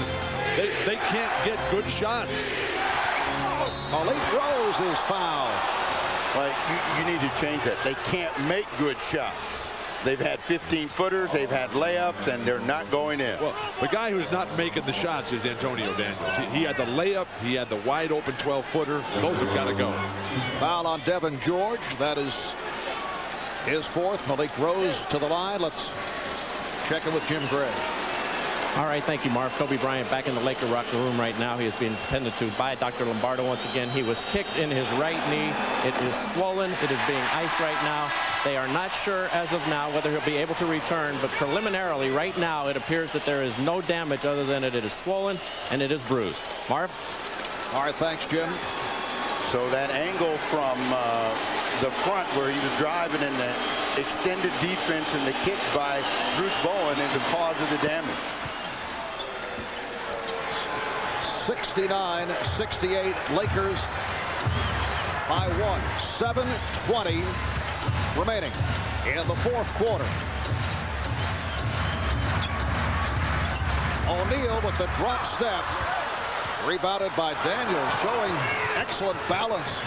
They can't get good shots. Malik Rose is fouled. Well, you need to change that. They can't make good shots. They've had 15-footers, they've had layups, and they're not going in. Well, the guy who's not making the shots is Antonio Daniels. He had the layup, he had the wide-open 12-footer. Those have got to go. Foul on Devin George. That is his 4th. Malik Rose to the line. Let's check in with Jim Gray. All right, thank you, Marv. Kobe Bryant back in the Laker locker room right now. He is being tended to by Dr. Lombardo once again. He was kicked in his right knee. It is swollen. It is being iced right now. They are not sure as of now whether he'll be able to return, but preliminarily right now it appears that there is no damage other than it is swollen and it is bruised. Marv? All right, thanks, Jim. So that angle from the front where he was driving in the extended defense and the kick by Bruce Bowen is the cause of the damage. 69-68, Lakers by 1. 7:20 remaining in the 4th quarter. O'Neal with the drop step, rebounded by Daniels, showing excellent balance.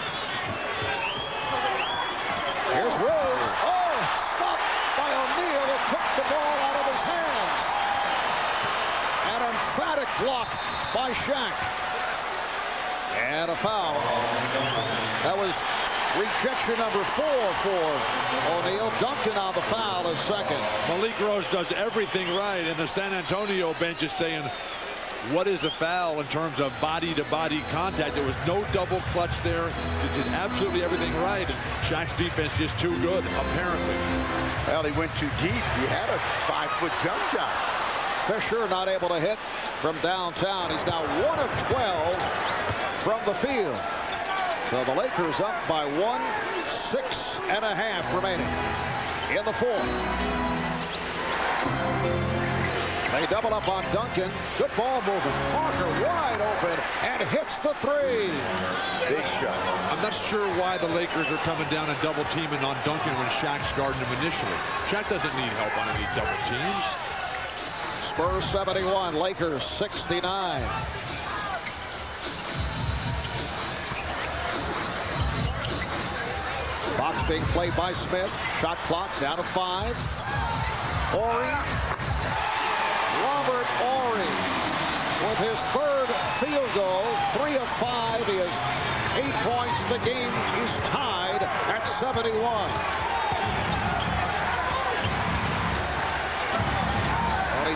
Here's Rose. Oh, stopped by O'Neal, who took the ball out of his hands. An emphatic block by Shaq. And a foul. That was rejection number 4 for O'Neal. Duncan on the foul is second. Malik Rose does everything right, and the San Antonio bench is saying, what is a foul in terms of body-to-body contact? There was no double clutch there. It did absolutely everything right, and Shaq's defense just too good, apparently. Well, he went too deep. He had a 5-foot jump shot. Fisher not able to hit from downtown. He's now 1 of 12 from the field. So the Lakers up by 1, 6.5 remaining in the 4th. They double up on Duncan. Good ball movement. Parker wide open and hits the 3. Big shot. I'm not sure why the Lakers are coming down and double teaming on Duncan when Shaq's guarding him initially. Shaq doesn't need help on any double teams. Spurs 71, Lakers 69. Fox being played by Smith. Shot clock down to 5. Horry. Robert Horry with his 3rd field goal. 3 of 5. He has 8 points. The game is tied at 71.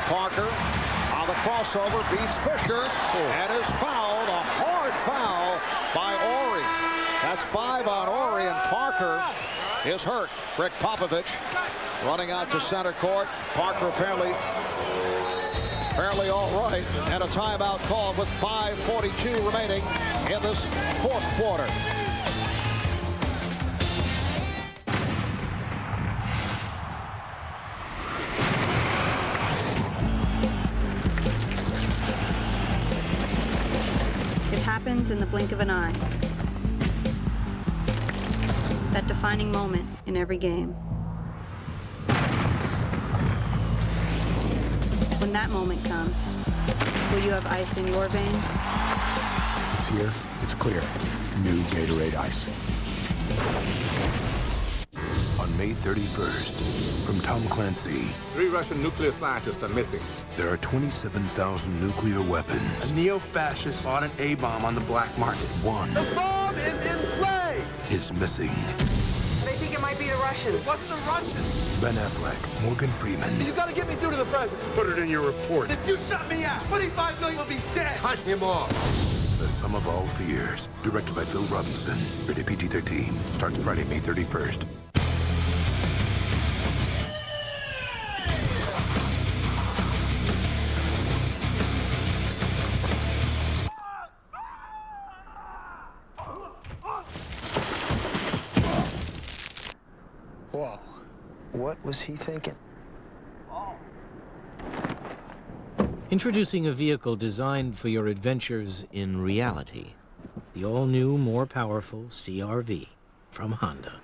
Parker on the crossover beats Fisher and is fouled. A hard foul by Horry. That's 5 on Horry, and Parker is hurt. Rick Popovich running out to center court. Parker apparently all right, and a timeout called with 5:42 remaining in this 4th quarter. Happens in the blink of an eye. That defining moment in every game. When that moment comes, will you have ice in your veins? It's here, it's clear. New Gatorade Ice. On May 31st, from Tom Clancy. 3 Russian nuclear scientists are missing. There are 27,000 nuclear weapons. A neo-fascist bought an A-bomb on the black market. One. The bomb is in play! is missing. They think it might be the Russians. What's the Russians? Ben Affleck, Morgan Freeman. You gotta get me through to the president. Put it in your report. If you shut me out, 25 million will be dead. Cut him off. The Sum of All Fears, directed by Phil Robinson. Rated PG-13. Starts Friday, May 31st. Whoa. What was he thinking? Introducing a vehicle designed for your adventures in reality. The all-new, more powerful CR-V from Honda.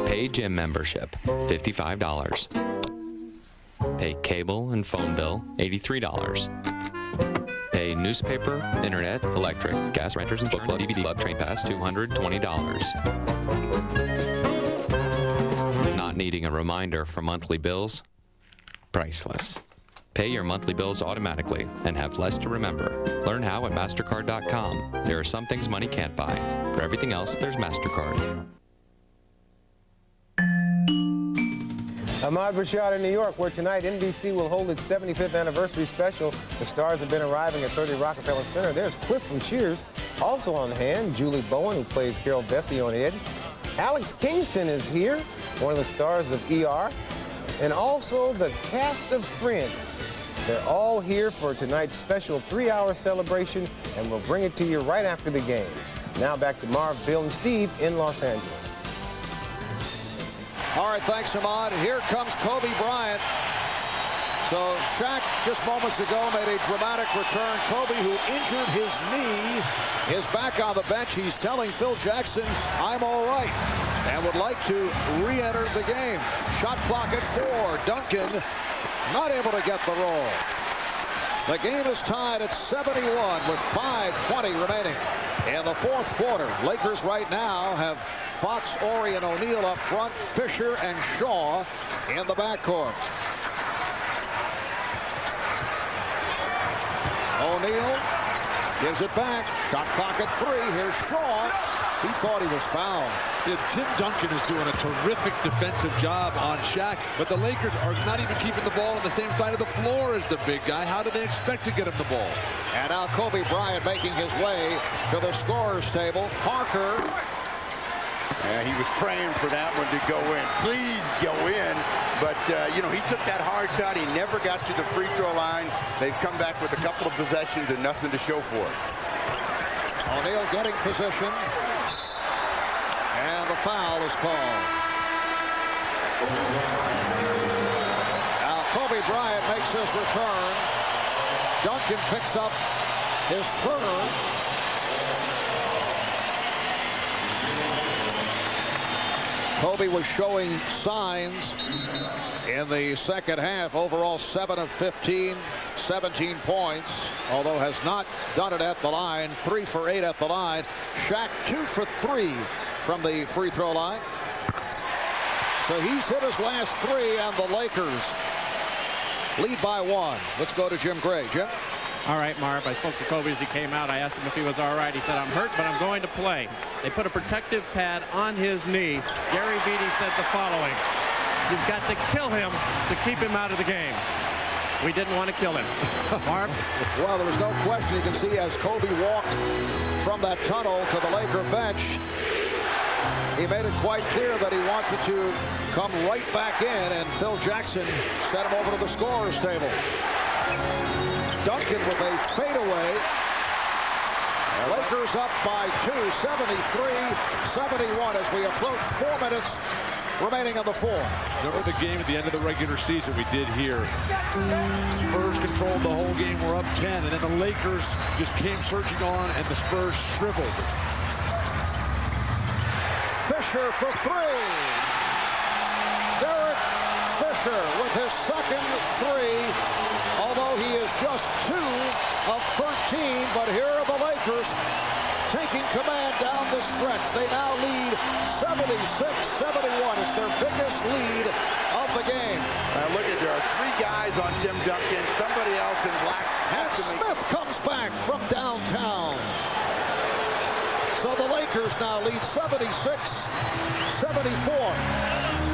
Pay gym membership, $55. Pay cable and phone bill, $83. Pay newspaper, internet, electric, gas, renters, and book club, DVD club, train pass, $220. Not needing a reminder for monthly bills? Priceless. Pay your monthly bills automatically and have less to remember. Learn how at MasterCard.com. There are some things money can't buy. For everything else, there's MasterCard. Ahmad Rashad in New York, where tonight NBC will hold its 75th anniversary special. The stars have been arriving at 30 Rockefeller Center. There's Cliff from Cheers. Also on hand, Julie Bowen, who plays Carol Bessie on Ed. Alex Kingston is here, one of the stars of ER. And also the cast of Friends. They're all here for tonight's special 3-hour celebration, and we'll bring it to you right after the game. Now back to Marv, Bill, and Steve in Los Angeles. All right, thanks, Ahmad. Here comes Kobe Bryant. So Shaq just moments ago made a dramatic return. Kobe, who injured his knee, is back on the bench. He's telling Phil Jackson, I'm all right, and would like to re-enter the game. Shot clock at 4. Duncan not able to get the roll. The game is tied at 71 with 5:20 remaining in the fourth quarter. Lakers right now have Fox, Ori, and O'Neal up front, Fisher and Shaw in the backcourt. O'Neal gives it back. Shot clock at 3. Here's Shaw. He thought he was fouled. Tim Duncan is doing a terrific defensive job on Shaq, but the Lakers are not even keeping the ball on the same side of the floor as the big guy. How do they expect to get him the ball? And now Kobe Bryant making his way to the scorer's table. Parker. He was praying for that one to go in. Please go in. But, you know, he took that hard shot. He never got to the free throw line. They've come back with a couple of possessions and nothing to show for it. O'Neal getting position. And the foul is called. Now Kobe Bryant makes his return. Duncan picks up his third. Kobe was showing signs in the second half. Overall 7 of 15, 17 points, although has not done it at the line. 3 for 8 at the line. Shaq 2 for 3 from the free throw line. So he's hit his last 3, and the Lakers lead by 1. Let's go to Jim Gray. Jim? All right, Marv, I spoke to Kobe as he came out. I asked him if he was all right. He said, I'm hurt, but I'm going to play. They put a protective pad on his knee. Gary Beatty said the following: you've got to kill him to keep him out of the game. We didn't want to kill him. Marv? Well, there was no question. You can see as Kobe walked from that tunnel to the Laker bench, he made it quite clear that he wanted to come right back in, and Phil Jackson sent him over to the scorer's table. Duncan with a fadeaway. Lakers up by 2, 73-71 as we approach 4 minutes remaining in the fourth. Remember the game at the end of the regular season we did here. Spurs controlled the whole game. We're up 10, and then the Lakers just came surging on, and the Spurs shriveled. Fisher for 3. Derek Fisher with his second 3, although he is just 2 of 13. But here are the Lakers taking command down the stretch. They now lead 76-71. It's their biggest lead of the game. Look at, there are 3 guys on Tim Duncan. Somebody else in black. And Smith comes back from downtown. So the Lakers now lead 76-74.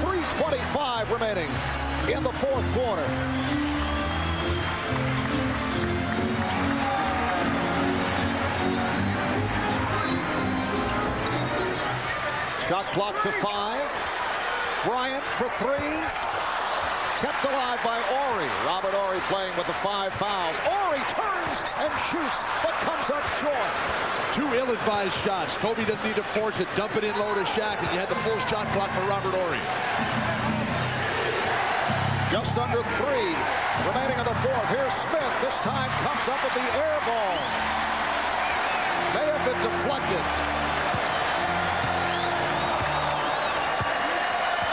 3:25 remaining in the fourth quarter. Shot clock to 5. Bryant for 3. Kept alive by Horry. Robert Horry playing with the 5 fouls. Horry turns and shoots, but comes up short. 2 ill-advised shots. Kobe doesn't need to force it. Dump it in low to Shaq, and you had the full shot clock for Robert Horry. Just under 3 remaining in the fourth. Here's Smith. This time comes up with the air ball. May have been deflected.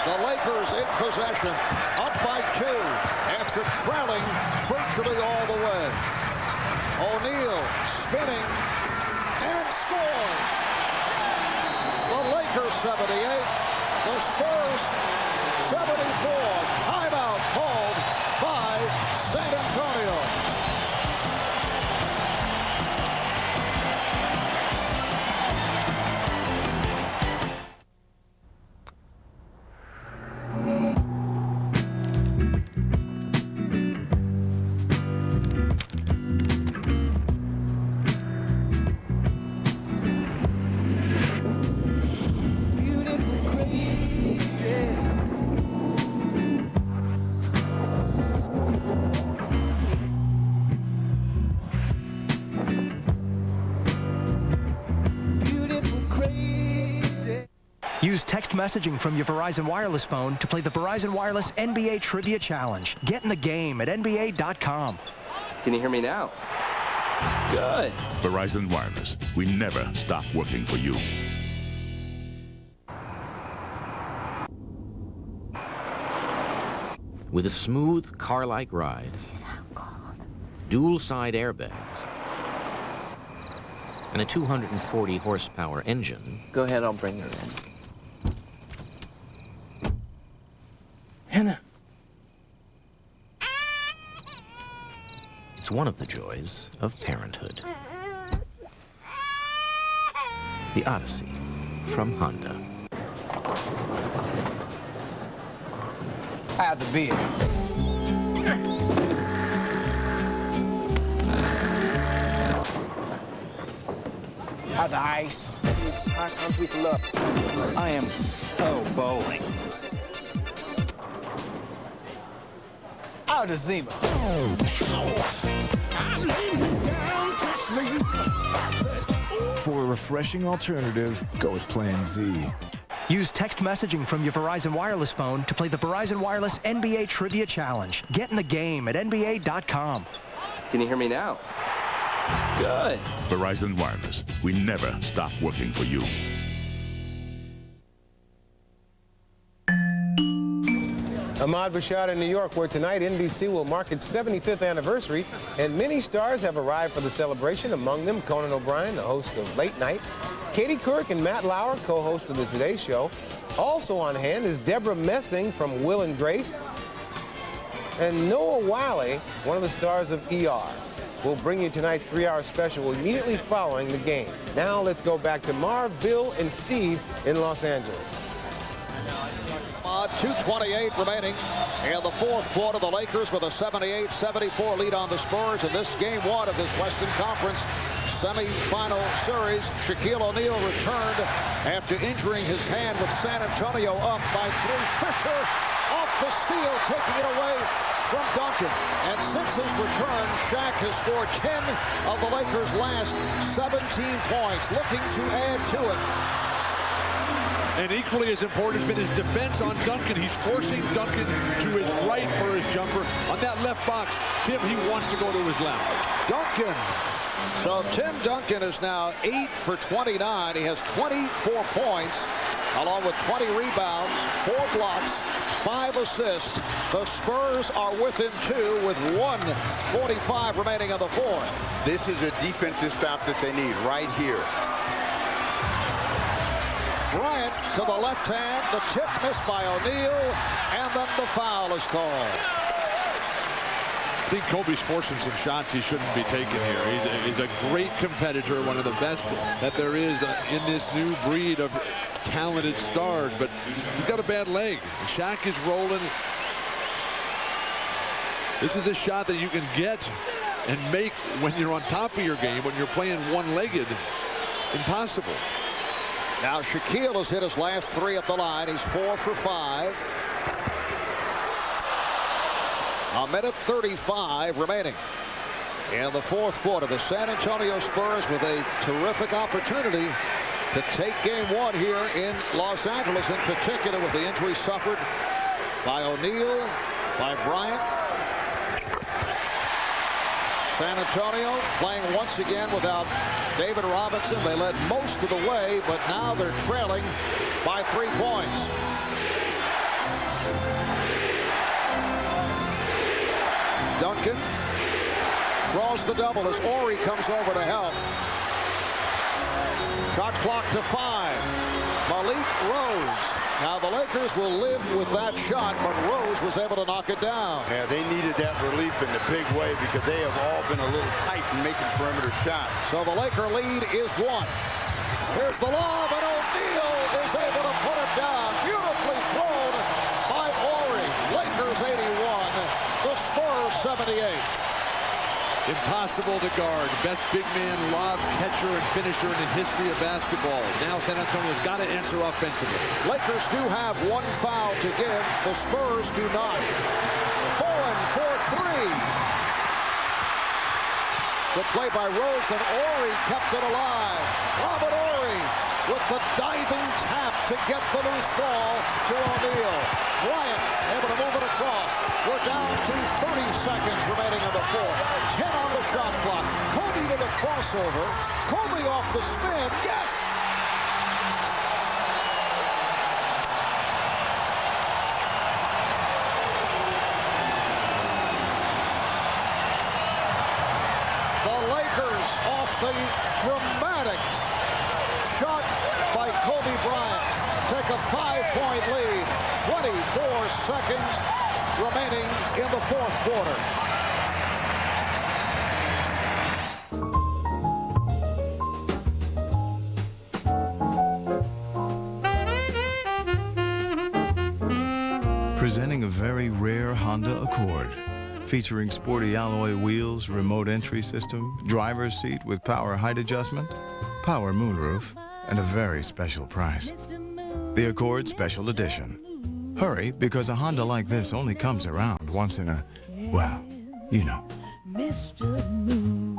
The Lakers in possession, up by 2 after trailing virtually all the way. O'Neal spinning and scores. The Lakers 78, the Spurs 74. Timeout called by San Antonio. Use text messaging from your Verizon Wireless phone to play the Verizon Wireless NBA Trivia Challenge. Get in the game at NBA.com. Can you hear me now? Good. Verizon Wireless. We never stop working for you. With a smooth car-like ride, dual-side airbags, and a 240 horsepower engine. Go ahead, I'll bring her in. Hannah. It's one of the joys of parenthood. The Odyssey from Honda. Have the beer. Have the ice. I'm sweeping up. I am so bowling. Out of Zima. For a refreshing alternative, go with Plan Z. Use text messaging from your Verizon Wireless phone to play the Verizon Wireless NBA Trivia Challenge. Get in the game at NBA.com. Can you hear me now? Good. Verizon Wireless. We never stop working for you. Ahmad Bashad in New York, where tonight NBC will mark its 75th anniversary, and many stars have arrived for the celebration. Among them, Conan O'Brien, the host of Late Night, Katie Couric and Matt Lauer, co-host of the Today Show. Also on hand is Deborah Messing from Will and Grace, and Noah Wiley, one of the stars of ER. We'll bring you tonight's 3-hour special immediately following the game. Now let's go back to Marv, Bill, and Steve in Los Angeles. 2:28 remaining in the fourth quarter. The Lakers with a 78-74 lead on the Spurs in this game 1 of this Western Conference Semifinal series. Shaquille O'Neal returned after injuring his hand with San Antonio up by 3. Fisher off the steal, taking it away from Duncan. And since his return, Shaq has scored 10 of the Lakers' last 17 points, looking to add to it. And equally as important has been his defense on Duncan. He's forcing Duncan to his right for his jumper. On that left box, Tim, he wants to go to his left. Duncan. So Tim Duncan is now 8 for 29. He has 24 points, along with 20 rebounds, 4 blocks, 5 assists. The Spurs are within 2 with 1:45 remaining in the fourth. This is a defensive stop that they need right here. Bryant to the left hand, the tip missed by O'Neal, and then the foul is called. I think Kobe's forcing some shots he shouldn't be taking here. He's a great competitor, one of the best that there is in this new breed of talented stars, but he's got a bad leg. Shaq is rolling. This is a shot that you can get and make when you're on top of your game. When you're playing one-legged, impossible. Now Shaquille has hit his last 3 at the line. He's 4 for 5. A minute 35 remaining in the fourth quarter. The San Antonio Spurs with a terrific opportunity to take game 1 here in Los Angeles, in particular with the injury suffered by O'Neal, by Bryant. San Antonio playing once again without David Robinson. They led most of the way, but now they're trailing by 3 points. Duncan draws the double as Ori comes over to help. Shot clock to 5. Malik Rose. Now the Lakers will live with that shot, but Rose was able to knock it down. Yeah, they needed that relief in a big way because they have all been a little tight in making perimeter shots. So the Laker lead is 1. Here's the lob, and O'Neal is able to put it down. Beautifully thrown by Ori. Lakers 81, the Spurs 78. Impossible to guard. Best big man lob catcher and finisher in the history of basketball. Now San Antonio's got to answer offensively. Lakers do have 1 foul to give. The Spurs do not. Bowen for 3. Good play by Rose, and Ori kept it alive. Robert Ori with the diving tap to get the loose ball to O'Neal. Bryant able to move it across. We're down to 30 seconds remaining in the fourth. 10 on the shot clock. Kobe to the crossover. Kobe off the spin. Yes! The Lakers off the dramatic shot by Kobe Bryant take a 5-point lead. 24 seconds remaining in the fourth quarter. Presenting a very rare Honda Accord, featuring sporty alloy wheels, remote entry system, driver's seat with power height adjustment, power moonroof, and a very special price. The Accord Special Edition. Hurry, because a Honda like this only comes around once in a, well, you know. Mr. Moon.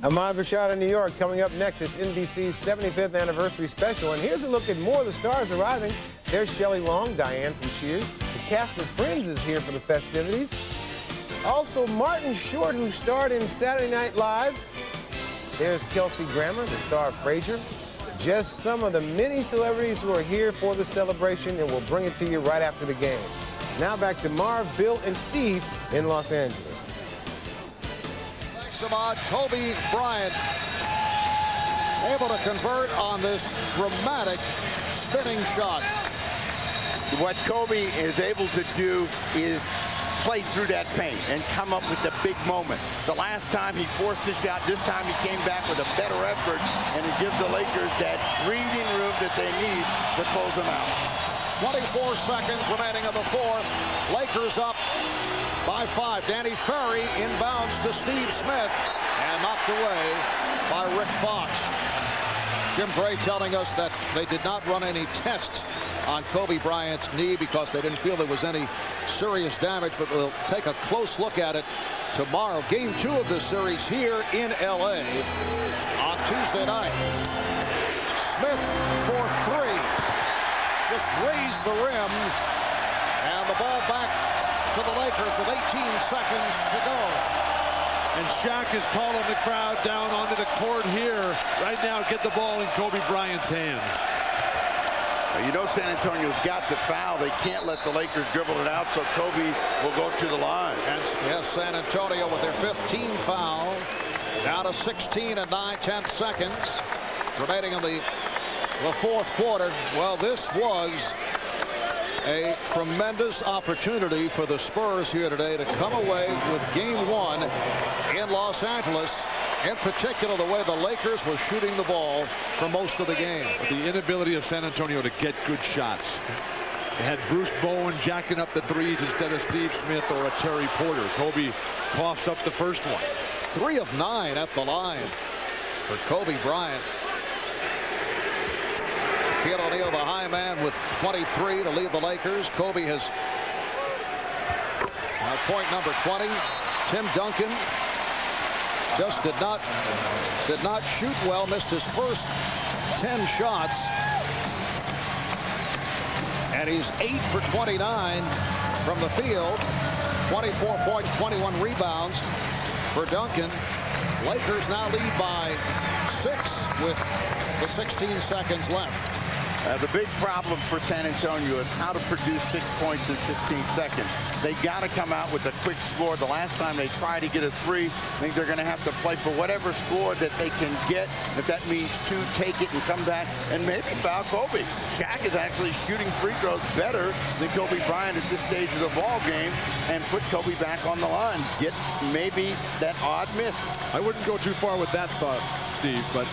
Ahmad Bashad in New York. Coming up next, it's NBC's 75th anniversary special. And here's a look at more of the stars arriving. There's Shelley Long, Diane from Cheers. The cast of Friends is here for the festivities. Also, Martin Short, who starred in Saturday Night Live. There's Kelsey Grammer, the star of Frasier. Just some of the many celebrities who are here for the celebration, and we'll bring it to you right after the game. Now back to Marv, Bill, and Steve in Los Angeles. Ahmad. Kobe Bryant able to convert on this dramatic spinning shot. What Kobe is able to do is play through that paint and come up with the big moment. The last time he forced a shot, this time he came back with a better effort, and it gives the Lakers that breathing room that they need to close them out. 24 seconds remaining in the fourth. Lakers up by 5. Danny Ferry inbounds to Steve Smith and knocked away by Rick Fox. Jim Gray telling us that they did not run any tests on Kobe Bryant's knee because they didn't feel there was any serious damage, but we'll take a close look at it tomorrow. Game 2 of this series here in LA on Tuesday night. Smith for 3. Just grazed the rim, and the ball back to the Lakers with 18 seconds to go. And Shaq is calling the crowd down onto the court here. Right now, get the ball in Kobe Bryant's hand. You know San Antonio's got to foul. They can't let the Lakers dribble it out, so Kobe will go to the line. And yes, San Antonio with their 15th foul. Down to 16 and 9/10 seconds remaining in the fourth quarter. Well, this was a tremendous opportunity for the Spurs here today to come away with game one in Los Angeles. In particular, the way the Lakers were shooting the ball for most of the game. The inability of San Antonio to get good shots. They had Bruce Bowen jacking up the threes instead of Steve Smith or a Terry Porter. Kobe coughs up the first one. 3 of 9 at the line for Kobe Bryant. Shaquille O'Neal, the high man, with 23 to lead the Lakers. Kobe has point number 20. Tim Duncan just did not shoot well, missed his first 10 shots. And he's 8 for 29 from the field. 24 points, 21 rebounds for Duncan. Lakers now lead by 6 with the 16 seconds left. The big problem for San Antonio is how to produce 6 points in 16 seconds. They got to come out with a quick score. The last time they tried to get a 3, I think they're going to have to play for whatever score that they can get. If that means 2, take it and come back and maybe foul Kobe. Shaq is actually shooting free throws better than Kobe Bryant at this stage of the ball game and put Kobe back on the line. Get maybe that odd miss. I wouldn't go too far with that thought, Steve, but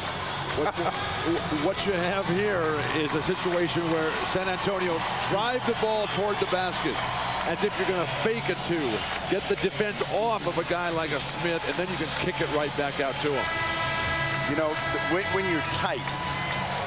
what you have here is a situation where San Antonio drive the ball toward the basket as if you're going to fake a 2. Get the defense off of a guy like a Smith, and then you can kick it right back out to him. You know, when you're tight,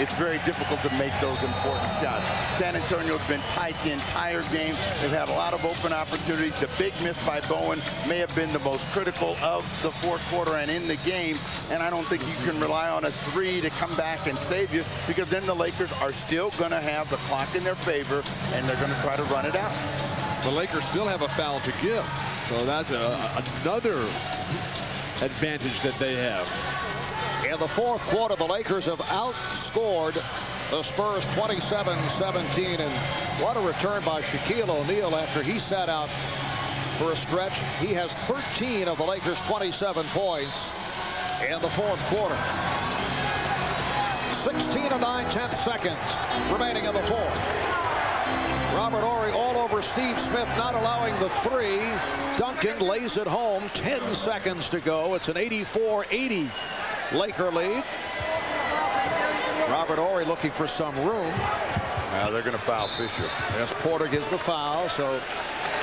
it's very difficult to make those important shots. San Antonio's been tight the entire game. They've had a lot of open opportunities. The big miss by Bowen may have been the most critical of the fourth quarter and in the game. And I don't think you can rely on a 3 to come back and save you, because then the Lakers are still going to have the clock in their favor, and they're going to try to run it out. The Lakers still have a foul to give. So that's another advantage that they have. In the fourth quarter, the Lakers have outscored the Spurs 27-17. And what a return by Shaquille O'Neal after he sat out for a stretch. He has 13 of the Lakers' 27 points in the fourth quarter. 16 and 9/10 seconds remaining in the fourth. Robert Horry all over Steve Smith, not allowing the 3. Duncan lays it home. 10 seconds to go. It's an 84-80 Laker lead. Robert Horry looking for some room. They're going to foul Fisher. Yes, Porter gets the foul. So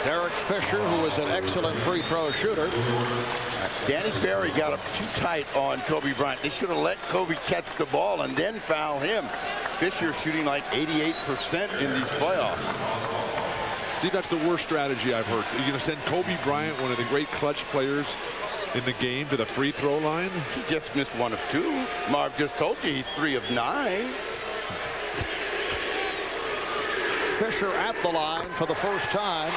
Derek Fisher, who is an excellent free throw shooter. Danny Ferry got up too tight on Kobe Bryant. They should have let Kobe catch the ball and then foul him. Fisher shooting like 88% in these playoffs. See, that's the worst strategy I've heard. So you're going to send Kobe Bryant, one of the great clutch players in the game, to the free throw line? He just missed 1 of 2. Marv just told you he's 3 of 9. Fisher at the line for the first time.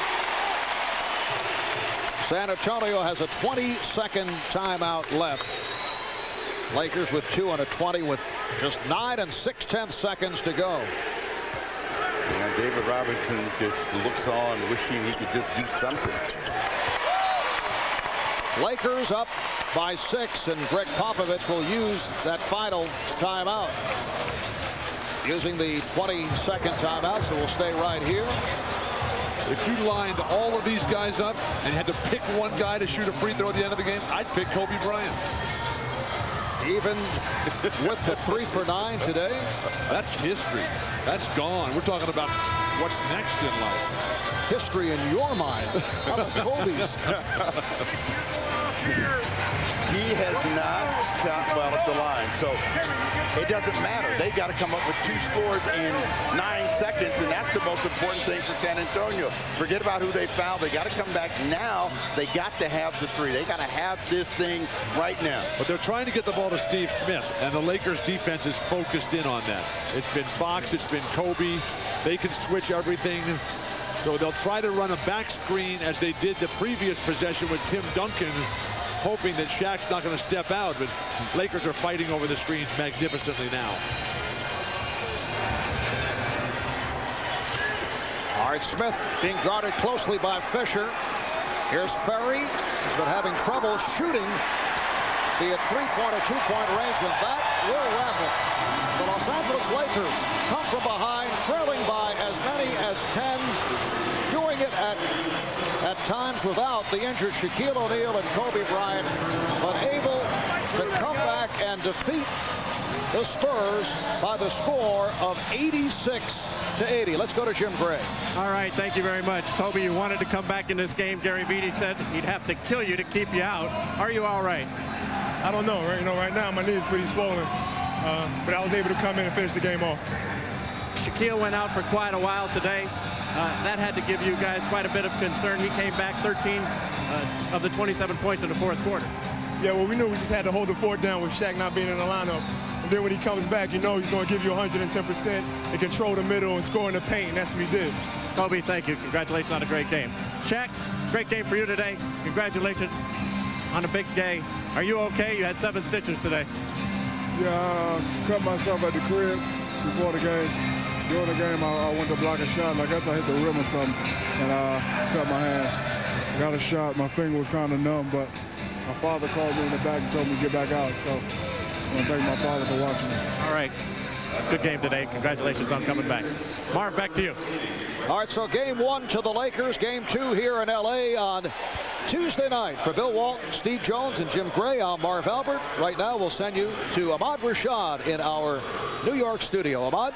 San Antonio has a 20-second timeout left. Lakers with 2 and a 20 with just 9 6/10 seconds to go. And David Robinson just looks on, wishing he could just do something. Lakers up by 6, and Greg Popovich will use that final timeout. Using the 20-second timeout, so we'll stay right here. If you lined all of these guys up and had to pick one guy to shoot a free throw at the end of the game, I'd pick Kobe Bryant. Even with the 3 for 9 today? That's history. That's gone. We're talking about what's next in life. History in your mind. How about Kobe's? He has not shot well at the line, so it doesn't matter. They've got to come up with 2 scores in 9 seconds, and that's the most important thing for San Antonio. Forget about who they fouled. They got to come back now. They got to have the 3. They got to have this thing right now. But they're trying to get the ball to Steve Smith, and the Lakers defense is focused in on that. It's been Fox, it's been Kobe. They can switch everything So they'll try to run a back screen as they did the previous possession with Tim Duncan, hoping that Shaq's not going to step out. But Lakers are fighting over the screens magnificently now. All right, Smith being guarded closely by Fisher. Here's Ferry. He's been having trouble shooting, be it three-point or two-point range, and that will wrap it. The Los Angeles Lakers come from behind, trailing by as many as 10, doing it at times without the injured Shaquille O'Neal and Kobe Bryant, but able to come back and defeat the Spurs by the score of 86-80. Let's go to Jim Gray. All right, thank you very much. Kobe, you wanted to come back in this game. Gary Vitti said he'd have to kill you to keep you out. Are you all right? I don't know. Right now my knee is pretty swollen, but I was able to come in and finish the game off. Shaquille went out for quite a while today. That had to give you guys quite a bit of concern. He came back 13 of the 27 points in the fourth quarter. Yeah, well, we knew we just had to hold the fort down with Shaq not being in the lineup. And then when he comes back, you know he's going to give you 110% and control the middle and score in the paint, and that's what he did. Kobe, thank you. Congratulations on a great game. Shaq, great game for you today. Congratulations on a big day. Are you okay? You had 7 stitches today. Yeah, cut myself at the crib before the game. During the game, I went to block a shot, and I guess I hit the rim or something, and I cut my hand. Got a shot. My finger was kind of numb, but my father called me in the back and told me to get back out. So I want to thank my father for watching me. All right. Good game today. Congratulations on coming back. Marv, back to you. All right, so game 1 to the Lakers. Game 2 here in L.A. on Tuesday night. For Bill Walton, Steve Jones, and Jim Gray, I'm Marv Albert. Right now, we'll send you to Ahmad Rashad in our New York studio. Ahmad?